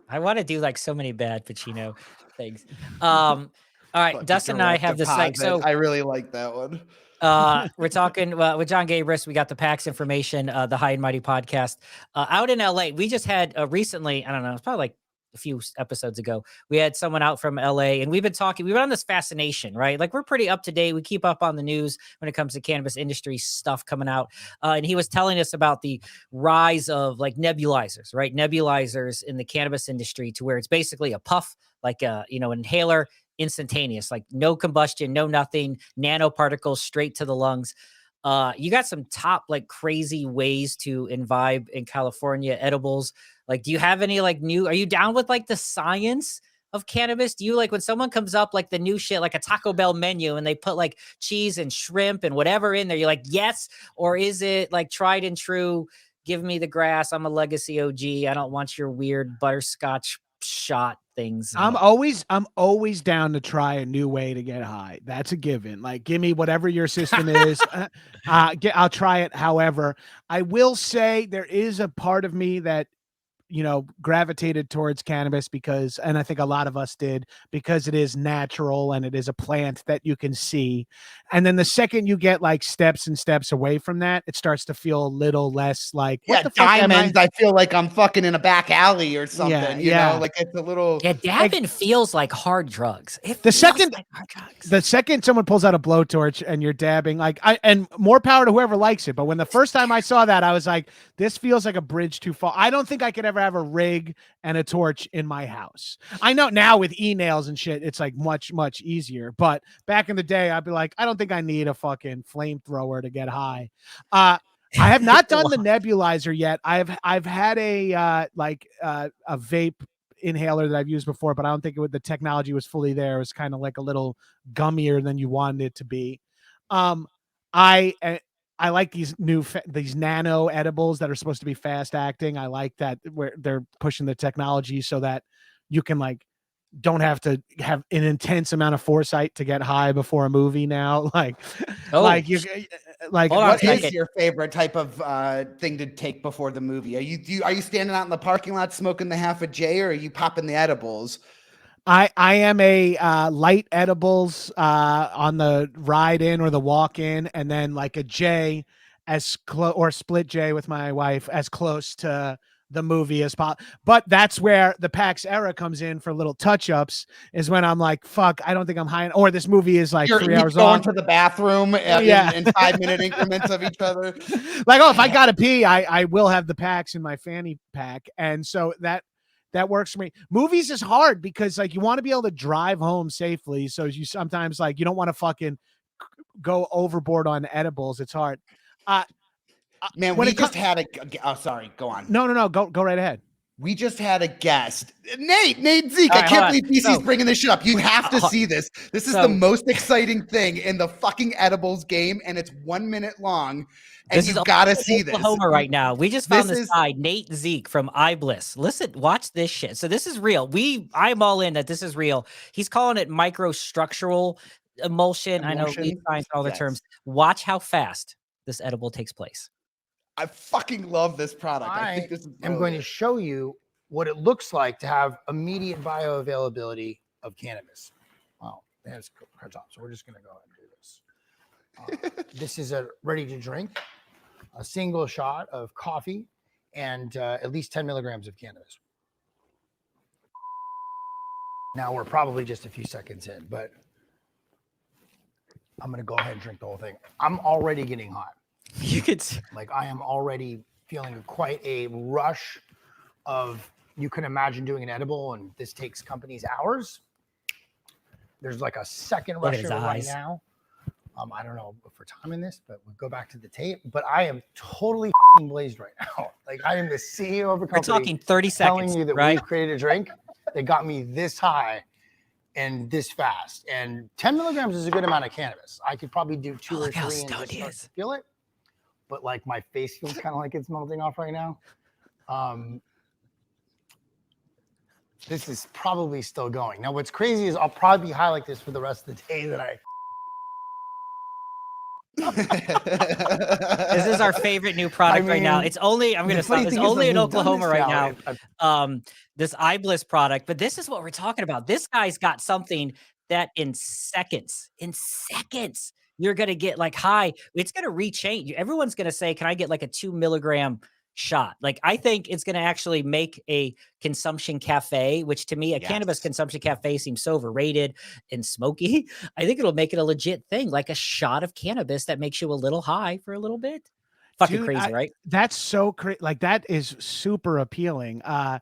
I want to do like so many bad Pacino things. All right, Dustin and I have this like, so I really like that one. We're talking with Jon Gabrus. We got the PAX information, the High and Mighty podcast out in LA. We just had recently, I don't know, it's probably like a few episodes ago, we had someone out from LA, and we've been on this fascination, right? Like we're pretty up to date. We keep up on the news when it comes to cannabis industry stuff coming out. And he was telling us about the rise of like nebulizers, right? Nebulizers in the cannabis industry, to where it's basically a puff, like an inhaler, instantaneous, like no combustion, no nothing, nanoparticles straight to the lungs. You got some top like crazy ways to imbibe in California edibles. Like, do you have any like are you down with like the science of cannabis? Do you like when someone comes up like the new shit, like a Taco Bell menu, and they put like cheese and shrimp and whatever in there, you're like, yes? Or is it like tried and true? Give me the grass. I'm a legacy OG. I don't want your weird butterscotch shot things. I'm always down to try a new way to get high. That's a given. Like, give me whatever your system is. I'll try it. However, I will say there is a part of me that gravitated towards cannabis because, and I think a lot of us did, because it is natural and it is a plant that you can see. And then the second you get like steps and steps away from that, it starts to feel a little less like, what the fuck diamonds. I feel like I'm fucking in a back alley or something, you know, like it's a little. Yeah, dabbing feels like hard drugs. The second someone pulls out a blowtorch and you're dabbing, like and more power to whoever likes it. But when the first time I saw that, I was like, this feels like a bridge too far. I don't think I could ever have a rig and a torch in my house. I know now with e-nails and shit, it's like much, much easier. But back in the day, I'd be like, I don't think I need a fucking flamethrower to get high. I have not done the nebulizer yet. I've had a vape inhaler that I've used before, but I don't think the technology was fully there. It was kind of like a little gummier than you wanted it to be. I like these nano edibles that are supposed to be fast acting. I like that where they're pushing the technology so that you can like don't have to have an intense amount of foresight to get high before a movie now. What is your favorite type of thing to take before the movie? Are you standing out in the parking lot smoking the half a J, or are you popping the edibles? I am a light edibles on the ride in or the walk in, and then like a J or split J with my wife as close to the movie as possible. But that's where the PAX era comes in for little touch-ups, is when I'm like, fuck, I don't think I'm high, or this movie is like 3 hours long. To the bathroom in 5-minute increments of each other. Like, if I gotta pee, I will have the PAX in my fanny pack, and so that works for me. Movies is hard because like you want to be able to drive home safely. So you sometimes like you don't want to fucking go overboard on edibles. It's hard. Man, we just had a. Oh, sorry. Go on. No. Go right ahead. We just had a guest, Nate Zeke. All I right, can't hold on. believe BC's So- bringing this shit up. You have to see this. This is the So- most exciting thing in the fucking edibles game, and it's 1 minute long. And This is you've got to see this. Oklahoma right now. We just found This this is- guy, Nate Zeke from iBliss. Listen, watch this shit. So this is real. I'm all in that this is real. He's calling it microstructural emulsion. I know lead science and all the Yes. terms. Watch how fast this edible takes place. I fucking love this product. I think this is I'm going to show you what it looks like to have immediate bioavailability of cannabis. Wow, there's cards on. So we're just going to go ahead and do this. This is a ready to drink, a single shot of coffee, and at least 10 milligrams of cannabis. Now we're probably just a few seconds in, but I'm going to go ahead and drink the whole thing. I'm already getting hot. You could. Like I am already feeling quite a rush of, you can imagine doing an edible and this takes companies hours. There's like a second Look at rush his of it right eyes. now. I don't know if we're timing this, but we'll go back to the tape. But I am totally blazed right now. Like I am the CEO of a We're company talking 30 telling seconds, you that right? we've created a drink that got me this high and this fast. And 10 milligrams is a good amount of cannabis. I could probably do 2 or Look how 3 and stoned just he start is. to feel it. But like my face feels kind of like it's melting off right now. This is probably still going. Now, what's crazy is I'll probably be high like this for the rest of the day that I. This is our favorite new product right now. mean, It's only, I'm going to stop. It's only in Oklahoma right now. This iBliss product, but this is what we're talking about. This guy's got something that in seconds, you're going to get like high. It's going to rechange. Everyone's going to say, can I get like a 2 milligram shot? Like, I think it's going to actually make a consumption cafe, which to me, a cannabis consumption cafe seems so overrated and smoky. I think it'll make it a legit thing, like a shot of cannabis that makes you a little high for a little bit. Fucking Dude, crazy, right? That's so crazy. Like that is super appealing. Yeah,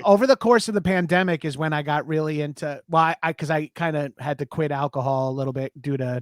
Over the course of the pandemic is when I got really into, well, because I kind of had to quit alcohol a little bit due to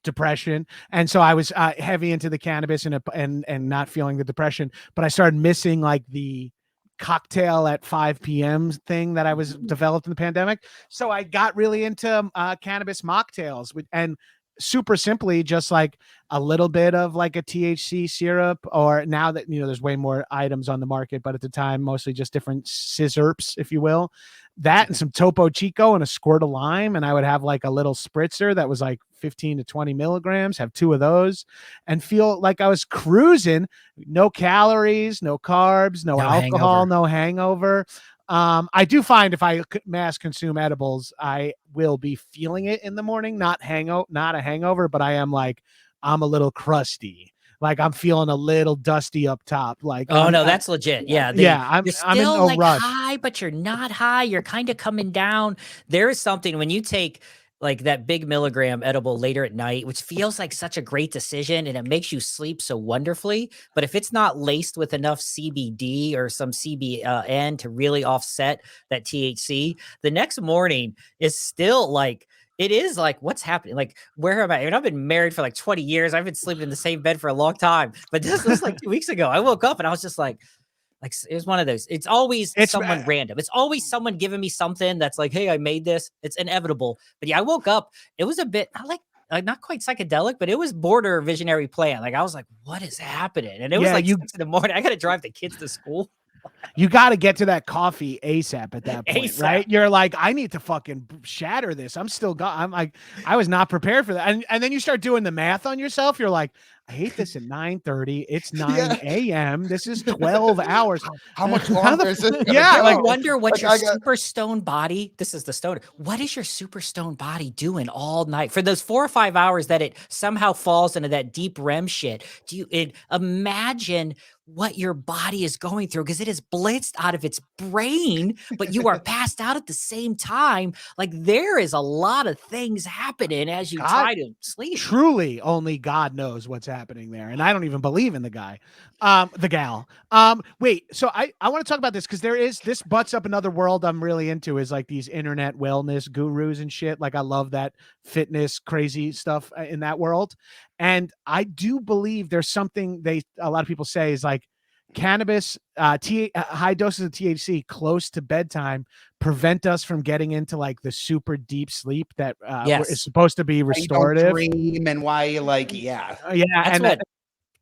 depression, and so I was heavy into the cannabis and not feeling the depression, but I started missing like the cocktail at 5 p.m. thing that I was developed in the pandemic. So I got really into cannabis mocktails and super simply just like a little bit of like a THC syrup, or now that, you know, there's way more items on the market, but at the time, mostly just different scissorps, if you will, that and some Topo Chico and a squirt of lime. And I would have like a little spritzer that was like 15 to 20 milligrams, have 2 of those and feel like I was cruising. No calories, no carbs, no alcohol, no hangover. I do find if I mass consume edibles, I will be feeling it in the morning, not a hangover, but I am like, I'm a little crusty. Like I'm feeling a little dusty up top. Like, oh no, that's legit. Yeah. I'm still in no like rush. high, but you're not high. You're kind of coming down. There is something when you take like that big milligram edible later at night, which feels like such a great decision and it makes you sleep so wonderfully. But if it's not laced with enough CBD or some CBN to really offset that THC, the next morning is still like, it is like, what's happening? Like, where am I? And I've been married for like 20 years. I've been sleeping in the same bed for a long time. But this was like 2 weeks ago. I woke up and I was just like it was one of those. It's always someone random. It's always someone giving me something that's like, hey, I made this. It's inevitable. But yeah, I woke up. It was a bit not quite psychedelic, but it was border visionary plan. Like I was like, what is happening? And it was like 6 in the morning. I got to drive the kids to school. You got to get to that coffee ASAP at that point, right? You're like, I need to fucking shatter this. I'm like, I was not prepared for that. And then you start doing the math on yourself. You're like, I hate this at 9:30. It's 9 a.m. This is 12 hours. How much longer is this? Yeah. I wonder what your super stoned body, this is the stoner. What is your super stoned body doing all night for those 4 or 5 hours that it somehow falls into that deep REM shit? Do you imagine what your body is going through? Because it is blitzed out of its brain, but you are passed out at the same time. Like there is a lot of things happening as you try to sleep. Truly, only God knows what's happening there. And I don't even believe in the guy, the gal. Wait, so I want to talk about this because this butts up another world I'm really into is like these internet wellness gurus and shit. Like I love that fitness, crazy stuff in that world. And I do believe there's something a lot of people say is like, cannabis, high doses of THC close to bedtime prevent us from getting into like the super deep sleep that is supposed to be Why you don't restorative. dream and why you like, yeah.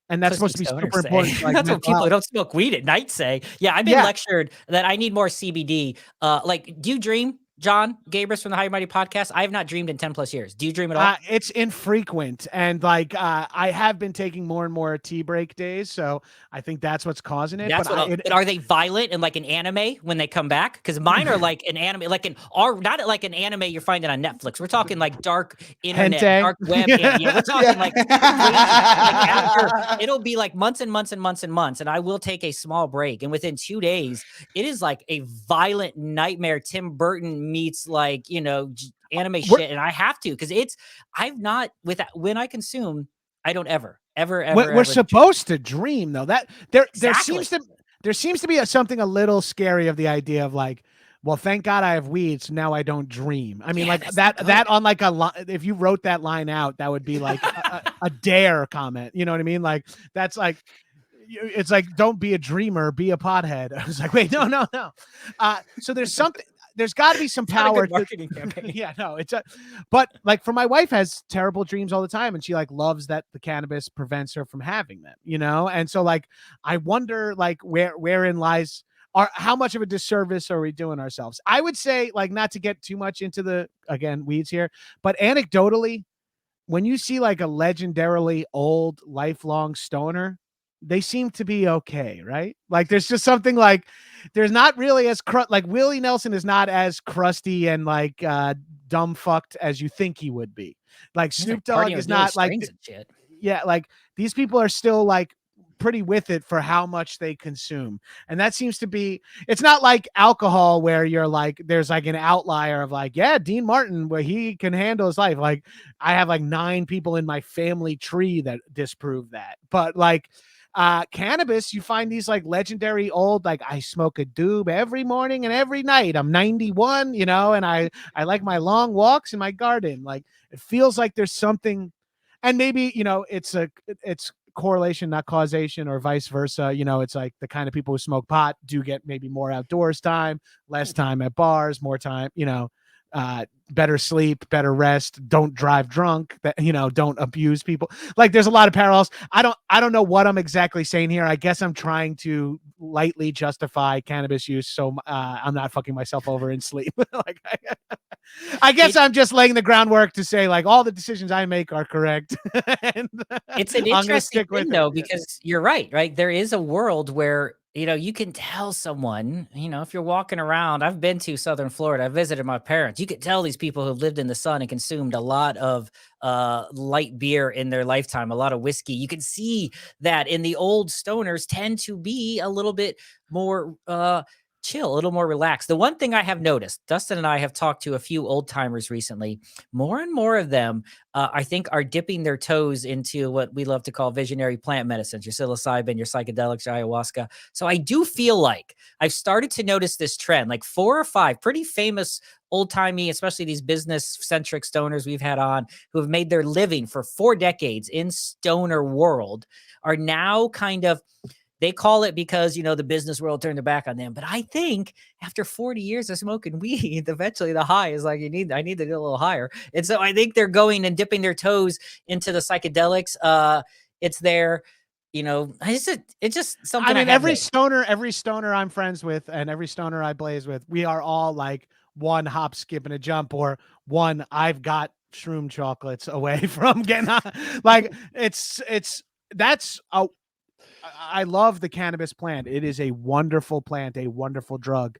That's supposed to be super important. Like, that's what people who don't smoke weed at night say. Yeah, I've been lectured that I need more CBD. Like, do you dream, Jon Gabrus from the High Mighty podcast? I have not dreamed in 10 plus years. Do you dream at all? It's infrequent. And like, I have been taking more and more tea break days. So I think that's what's causing it. That's but are they violent and like an anime when they come back? Because mine are like an anime, like not like an anime you're finding on Netflix. We're talking like dark internet, dark web. We're talking like after, it'll be like months and months and months and months. And I will take a small break. And within 2 days, it is like a violent nightmare. Tim Burton meets like, anime shit. And I have to, because I've not when I consume, I don't ever. We're supposed to dream though. That there seems to be something a little scary of the idea of like, well, thank God I have weed, so now I don't dream. I mean, like that on like if you wrote that line out, that would be like a dare comment. You know what I mean? Like that's like, it's like, don't be a dreamer, be a pothead. I was like, wait, no. So there's got to be some power. Marketing campaign. Yeah, no, but like for my wife has terrible dreams all the time, and she like loves that the cannabis prevents her from having them, and so like I wonder like wherein lies how much of a disservice are we doing ourselves? I would say, like, not to get too much into the weeds here, but anecdotally, when you see like a legendarily old lifelong stoner, they seem to be okay, right? Like there's just something like there's not really as like Willie Nelson is not as crusty and like dumb fucked as you think he would be. Like Snoop Dogg is not like like these people are still like pretty with it for how much they consume. And that seems to be, it's not like alcohol where you're like, there's like an outlier of like, yeah, Dean Martin, where he can handle his life. Like I have like 9 people in my family tree that disprove that. But like, cannabis, you find these like legendary old, like I smoke a doob every morning and every night. I'm 91, and I like my long walks in my garden. Like it feels like there's something, and maybe, it's correlation, not causation, or vice versa. It's like the kind of people who smoke pot do get maybe more outdoors time, less time at bars, more time, better sleep, better rest, don't drive drunk, that don't abuse people. Like there's a lot of parallels. I don't know what I'm exactly saying here. I guess I'm trying to lightly justify cannabis use so I'm not fucking myself over in sleep. Like I guess I'm just laying the groundwork to say like all the decisions I make are correct. And it's an interesting thing though, because you're right? There is a world where you can tell someone, if you're walking around, I've been to Southern Florida, I visited my parents. You could tell these people who lived in the sun and consumed a lot of light beer in their lifetime, a lot of whiskey. You can see that in the old stoners tend to be a little bit more chill, a little more relaxed. The one thing I have noticed, Dustin and I have talked to a few old timers recently, more and more of them, I think, are dipping their toes into what we love to call visionary plant medicines, your psilocybin, your psychedelics, your ayahuasca. So I do feel like I've started to notice this trend, like 4 or 5 pretty famous old-timey, especially these business-centric stoners we've had on who have made their living for 4 decades in stoner world are now kind of, they call it because, the business world turned their back on them. But I think after 40 years of smoking weed, eventually the high is like, I need to get a little higher. And so I think they're going and dipping their toes into the psychedelics. It's their, it's just something. I mean, every stoner I'm friends with and every stoner I blaze with, we are all like one hop, skip, and a jump, or one I've got shroom chocolates away from getting like I love the cannabis plant. It is a wonderful plant, a wonderful drug,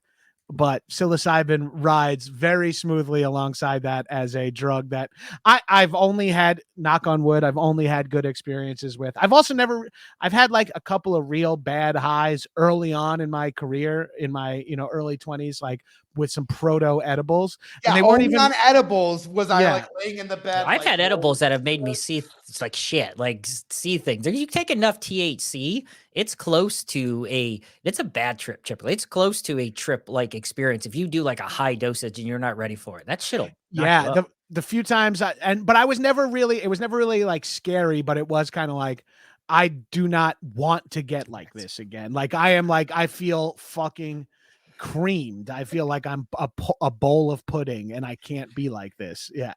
but psilocybin rides very smoothly alongside that as a drug that I've only had, knock on wood, I've only had good experiences with. I've had like a couple of real bad highs early on in my career, in my, early 20s, like with some proto edibles. Yeah, and they weren't even on edibles. I like laying in the bed? I've had edibles that have made me see like shit, like see things. If you take enough THC, it's close to it's a bad trip, typically. It's close to a trip like experience. If you do like a high dosage and you're not ready for it, that shit'll knock you up. The few times but I was never really, it was never really like scary, but it was kind of like, I do not want to get like this again. Like I feel fucking creamed. I feel like I'm a bowl of pudding and I can't be like this. Yeah.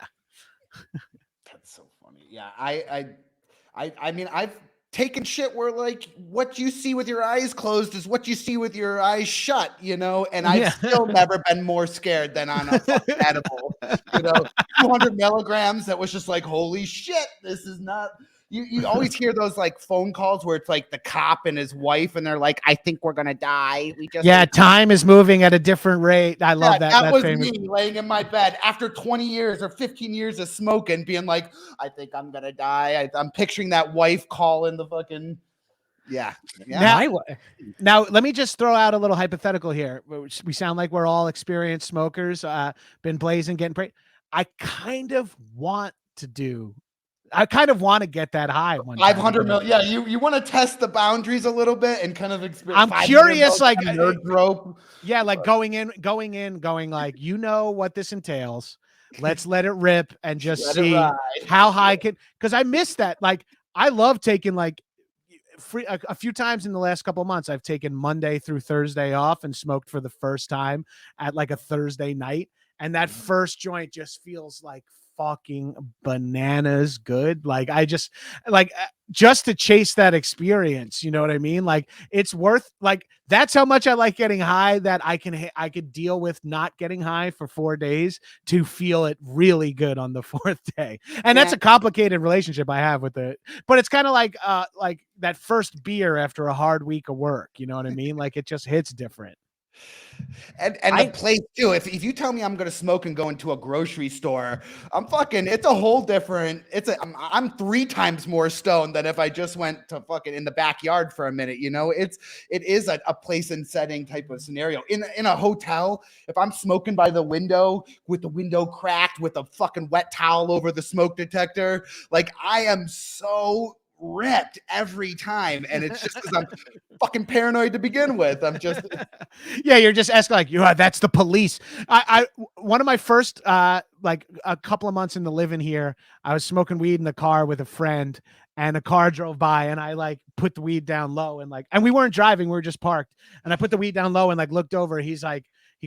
That's so funny. Yeah, I mean, I've taken shit where like what you see with your eyes closed is what you see with your eyes shut, you know. And I've still never been more scared than on a fucking edible, you know, 200 milligrams. That was just like, holy shit, this is not. You always hear those like phone calls where it's like the cop and his wife, and they're like, "I think we're gonna die." We just time is moving at a different rate. I love that. That was famous... me laying in my bed after 20 years or 15 years of smoking, being like, "I think I'm gonna die." I'm picturing that wife calling the fucking Now, let me just throw out a little hypothetical here. We sound like we're all experienced smokers, been blazing, getting I kind of want to get that high. 500 million. Yeah, you want to test the boundaries a little bit and kind of experience. I'm curious, like nerd rope. Yeah, like going like, you know what this entails. Let's let it rip and just see how high because I miss that. Like I love taking like a few times in the last couple of months. I've taken Monday through Thursday off and smoked for the first time at like a Thursday night. And that first joint just feels like fucking bananas good. Like I just to chase that experience, you know what I mean? Like it's worth, like that's how much I like getting high, that I could deal with not getting high for 4 days to feel it really good on the 4th day. And that's a complicated relationship I have with it, but it's kind of like that first beer after a hard week of work, you know what I mean? Like it just hits different. And the place too. If you tell me I'm gonna smoke and go into a grocery store, it's a whole different. I'm 3 times more stoned than if I just went to fucking in the backyard for a minute. You know, it is a place and setting type of scenario. In a hotel, if I'm smoking by the window with the window cracked with a fucking wet towel over the smoke detector, like I am so ripped every time, and it's just because I'm fucking paranoid to begin with. I'm just you're just asking like, that's the police. I one of my first like a couple of months into living here, I was smoking weed in the car with a friend, and a car drove by, and I like put the weed down low, and we weren't driving, we were just parked, and I put the weed down low and like looked over. He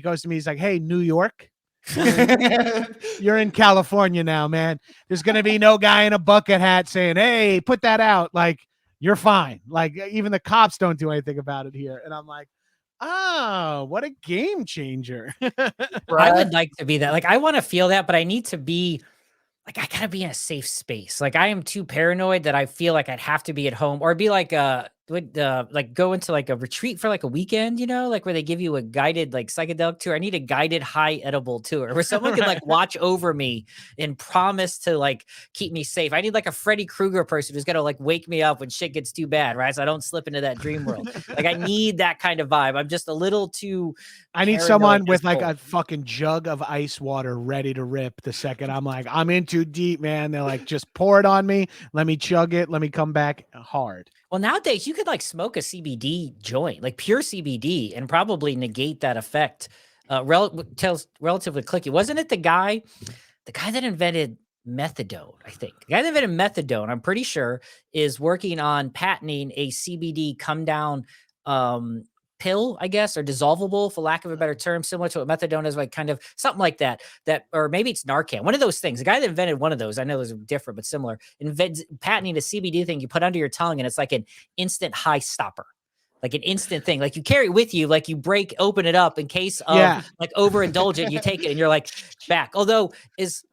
goes to me, he's like, "Hey, New York, you're in California now, man. There's gonna be no guy in a bucket hat saying, 'Hey, put that out.' Like you're fine. Like even the cops don't do anything about it here." And I'm like, oh, what a game changer. I would like to be that. Like I want to feel that, but I need to be like, I gotta be in a safe space. Like I am too paranoid that I feel like I'd have to be at home or be like like go into like a retreat for like a weekend, you know, like where they give you a guided like psychedelic tour. I need a guided high edible tour where someone can like watch over me and promise to like keep me safe. I need like a Freddy Krueger person who's gonna like wake me up when shit gets too bad, right? So I don't slip into that dream world. Like I need that kind of vibe. I'm just a little too. I need someone with like a fucking jug of ice water ready to rip the second I'm like, I'm in too deep, man. They're like, just pour it on me. Let me chug it. Let me come back hard. Well, nowadays you could like smoke a CBD joint, like pure CBD, and probably negate that effect relatively quickly. Wasn't it the guy that invented methadone? I think the guy that invented methadone, I'm pretty sure, is working on patenting a CBD come down pill, I guess, or dissolvable, for lack of a better term, similar to what methadone is, like kind of something like that, or maybe it's Narcan, one of those things. The guy that invented one of those, I know those are different, but similar, patenting a CBD thing you put under your tongue, and it's like an instant high stopper, like an instant thing, like you carry it with you, like you open it up in case of like overindulgent, you take it and you're like back. Although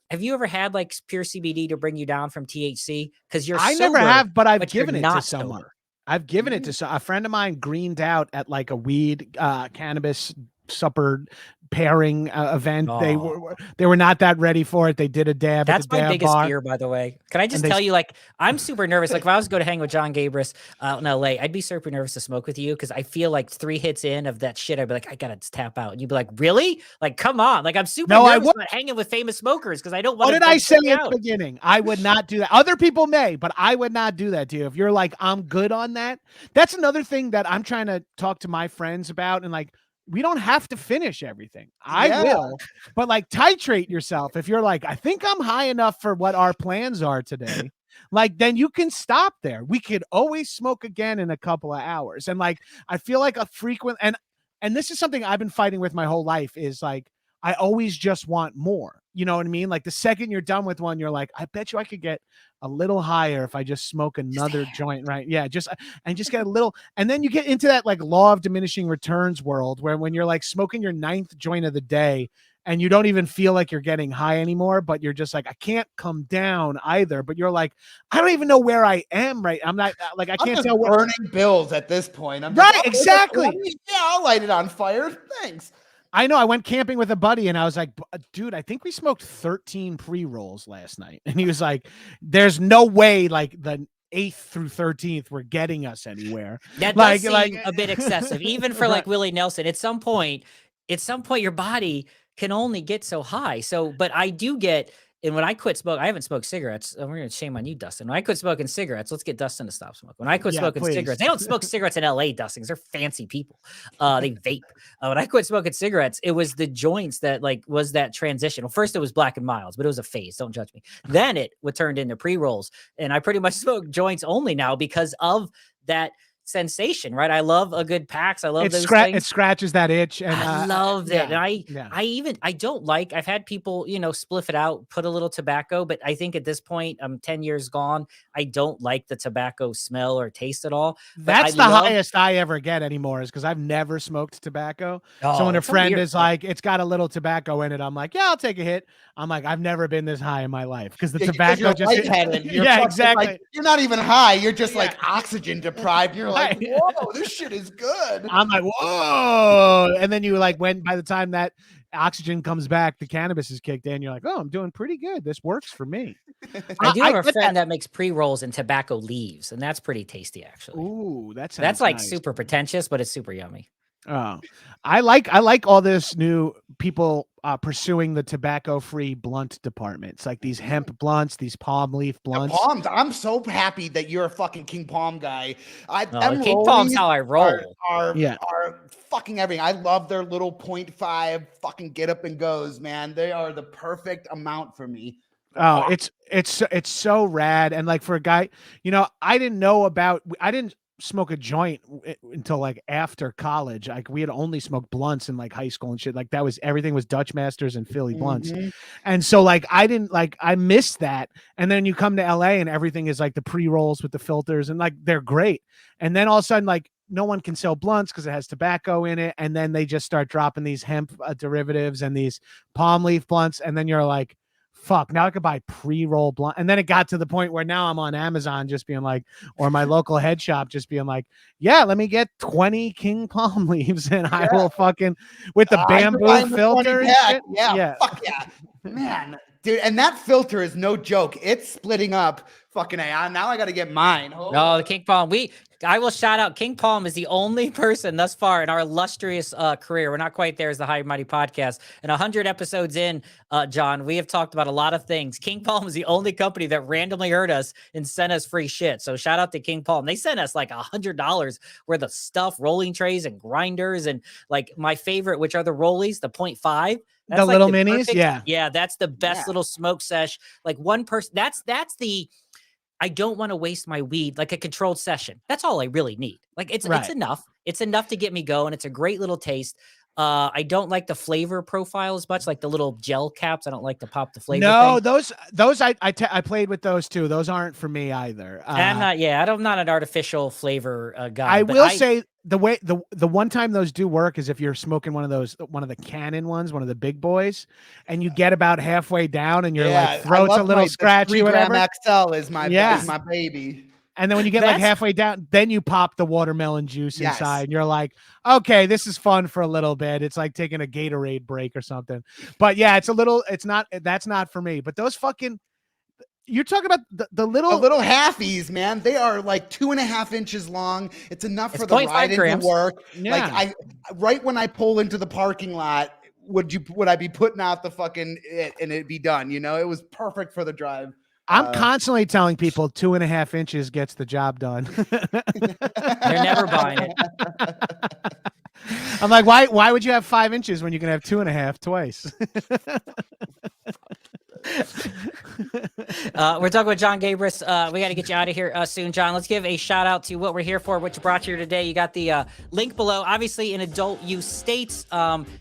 have you ever had like pure CBD to bring you down from THC? Because I never have, but I've given it to someone. I've given it to a friend of mine, greened out at like a weed cannabis supper pairing event. Oh. They were not that ready for it. They did a dab. That's at the my dab biggest bar. fear, by the way. Can I just tell you, like, I'm super nervous. Like if I was to go to hang with Jon Gabrus out in LA, I'd be super nervous to smoke with you because I feel like 3 hits in of that shit, I'd be like, I gotta tap out. And you'd be like, really? Like, come on. Like I'm super nervous about hanging with famous smokers because I don't want to. What did I say at the beginning? I would not do that. Other people may, but I would not do that to you. If you're like, I'm good on that. That's another thing that I'm trying to talk to my friends about, and like, we don't have to finish everything. I will, but like titrate yourself. If you're like, I think I'm high enough for what our plans are today, like then you can stop there. We could always smoke again in a couple of hours. And like I feel like a frequent and this is something I've been fighting with my whole life is like I always just want more. You know what I mean? Like the second you're done with one, you're like, I bet you I could get a little higher if I just smoke another joint, right? Yeah, just get a little, and then you get into that like law of diminishing returns world where when you're like smoking your 9th joint of the day and you don't even feel like you're getting high anymore, but you're just like, I can't come down either. But you're like, I don't even know where I am, right? I'm not like, I can't tell burning bills at this point. I'm right, just, exactly. Yeah, I'll light it on fire. Thanks. I know. I went camping with a buddy and I was like, dude, I think we smoked 13 pre-rolls last night. And he was like, there's no way like the 8th through 13th were getting us anywhere. That like, does seem a bit excessive, even for like Willie Nelson. At some point, your body can only get so high. So, but I do get, and when I quit smoking, I haven't smoked cigarettes. We're going to shame on you, Dustin. When I quit smoking cigarettes, let's get Dustin to stop smoking. When I quit smoking cigarettes, they don't smoke cigarettes in LA, Dustin, because they're fancy people. They vape. When I quit smoking cigarettes, it was the joints that like was that transition. Well, first it was Black and Milds, but it was a phase. Don't judge me. Then it would turned into pre-rolls. And I pretty much smoke joints only now because of that sensation, right? I love a good PAX. I love those things. It scratches that itch, and I love that. And I don't like. I've had people, spliff it out, put a little tobacco, but I think at this point, I'm 10 years gone. I don't like the tobacco smell or taste at all. That's the highest I ever get anymore, is because I've never smoked tobacco. So when a friend is like, it's got a little tobacco in it, I'm like, yeah, I'll take a hit. I'm like, I've never been this high in my life because the tobacco just yeah, exactly. Like, you're not even high. You're just like oxygen deprived. You're like, whoa, this shit is good. I'm like, whoa. And then you like by the time that oxygen comes back, the cannabis is kicked in. You're like, oh, I'm doing pretty good. This works for me. I do have a friend that makes pre-rolls and tobacco leaves, and that's pretty tasty, actually. Ooh, that's like nice. Super pretentious, but it's super yummy. Oh, I like all this new people pursuing the tobacco-free blunt department. It's like these hemp blunts, these palm leaf blunts. Palms. I'm so happy that you're a fucking King Palm guy. King Palm's how I roll. Are fucking everything. I love their little 0.5 fucking get up and goes, man. They are the perfect amount for me. Oh, it's so rad. And like for a guy, I didn't smoke a joint until like after college. Like we had only smoked blunts in like high school and shit. Like that was everything was Dutch Masters and Philly blunts. And so like I missed that. And then you come to LA and everything is like the pre-rolls with the filters and like they're great. And then all of a sudden like no one can sell blunts because it has tobacco in it. And then they just start dropping these hemp derivatives and these palm leaf blunts. And then you're like, fuck, now I could buy pre-roll blunt. And then it got to the point where now I'm on Amazon just being like, or my local head shop just being like, yeah, let me get 20 King Palm leaves and I will fucking with the bamboo filter and shit. Yeah, fuck yeah. Man, dude, and that filter is no joke. It's splitting up. Fucking A. Now I got to get mine. No, the King Palm. I will shout out King Palm is the only person thus far in our illustrious career. We're not quite there as the High and Mighty podcast. And 100 episodes in, John, we have talked about a lot of things. King Palm is the only company that randomly heard us and sent us free shit. So shout out to King Palm. They sent us like $100 worth of stuff, rolling trays and grinders. And like my favorite, which are the rollies, the 0.5. That's the like little minis. Perfect, yeah. That's the best little smoke sesh. Like one person, that's the, I don't want to waste my weed, like a controlled session. That's all I really need. Like it's enough. It's enough to get me going. It's a great little taste. I don't like the flavor profile as much, like the little gel caps. I don't like to pop the flavor. No, those I played with those too. Those aren't for me either. I'm not an artificial flavor guy. I will say the one time those do work is if you're smoking one of the Canon ones, one of the big boys, and you get about halfway down and your like throat's a little scratchy. 3 gram XL is my baby. And then when you get like halfway down, then you pop the watermelon juice inside. And you're like, okay, this is fun for a little bit. It's like taking a Gatorade break or something. But yeah, that's not for me. But those fucking, you're talking about the little halfies, man. They are like 2.5 inches long. It's enough for the ride into work. Yeah. Like right when I pull into the parking lot, would I be putting out the fucking it and it'd be done? It was perfect for the drive. I'm constantly telling people 2.5 inches gets the job done. They're never buying it. I'm like, why would you have 5 inches when you can have 2.5 twice? We're talking with Jon Gabrus. We got to get you out of here soon, John. Let's give a shout out to what we're here for, what you brought here today. You got the link below. Obviously, in adult use states,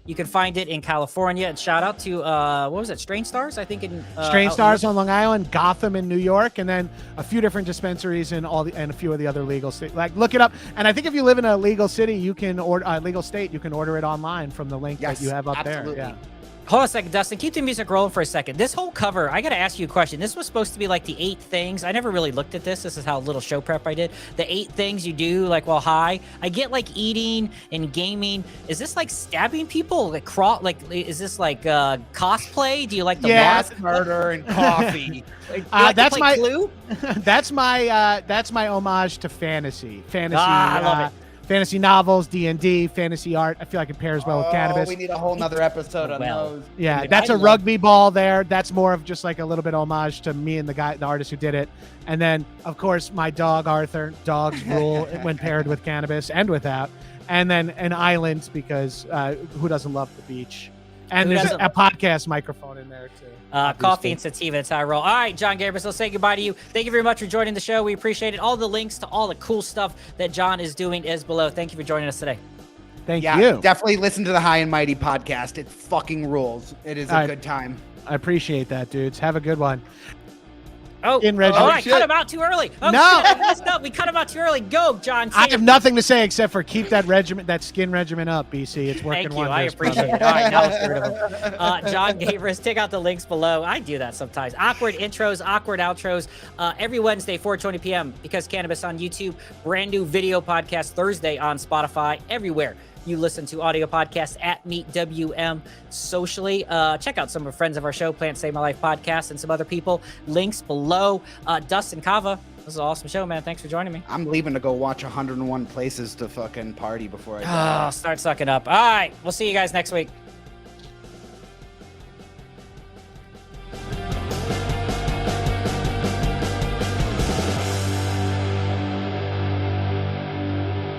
you can find it in California. And shout out to what was it, Strange Stars? I think in Strange Stars on Long Island, Gotham in New York, and then a few different dispensaries in and a few of the other legal states. Like, look it up. And I think if you live in a legal city, you can order legal state. You can order it online from the link that you have up there. Yeah. Hold on a second, Dustin. Keep the music rolling for a second. This whole cover, I got to ask you a question. This was supposed to be like the 8 things. I never really looked at this. This is how little show prep I did. The 8 things you do like while high. I get like eating and gaming. Is this like stabbing people? Like is this like cosplay? Do you like the mask? Murder and coffee. That's my Clue? that's my homage to fantasy. I love it. Fantasy novels, D&D, fantasy art. I feel like it pairs well with cannabis. We need a whole nother episode on those. Yeah, that's a rugby ball there. That's more of just like a little bit homage to me and the artist who did it. And then, of course, my dog, Arthur. Dogs rule when paired with cannabis and without. And then an island because who doesn't love the beach? And there's a podcast microphone in there, too. Coffee and sativa, that's how I roll. All right, Jon Gabrus, let's say goodbye to you. Thank you very much for joining the show. We appreciate it. All the links to all the cool stuff that John is doing is below. Thank you for joining us today. Thank you. Definitely listen to the High and Mighty podcast. It fucking rules. It is a good time. I appreciate that, dudes. Have a good one. Oh, I cut him out too early. Oh, no. shit, I messed up. We cut him out too early. Go, John. I have nothing to say except for keep that skin regimen up, BC. It's working wonders. I appreciate it. All right, now let's get rid of him. Jon Gabrus, check out the links below. I do that sometimes. Awkward intros, awkward outros. Every Wednesday, 4:20 p.m. Because Cannabis on YouTube. Brand new video podcast Thursday on Spotify. Everywhere you listen to audio podcasts at Meet WM socially. Check out some of friends of our show, Plant Save My Life podcast, and some other people. Links below. Dustin Kava, this is an awesome show, man. Thanks for joining me. I'm leaving to go watch 101 Places to fucking party before I die. Start sucking up. All right, we'll see you guys next week.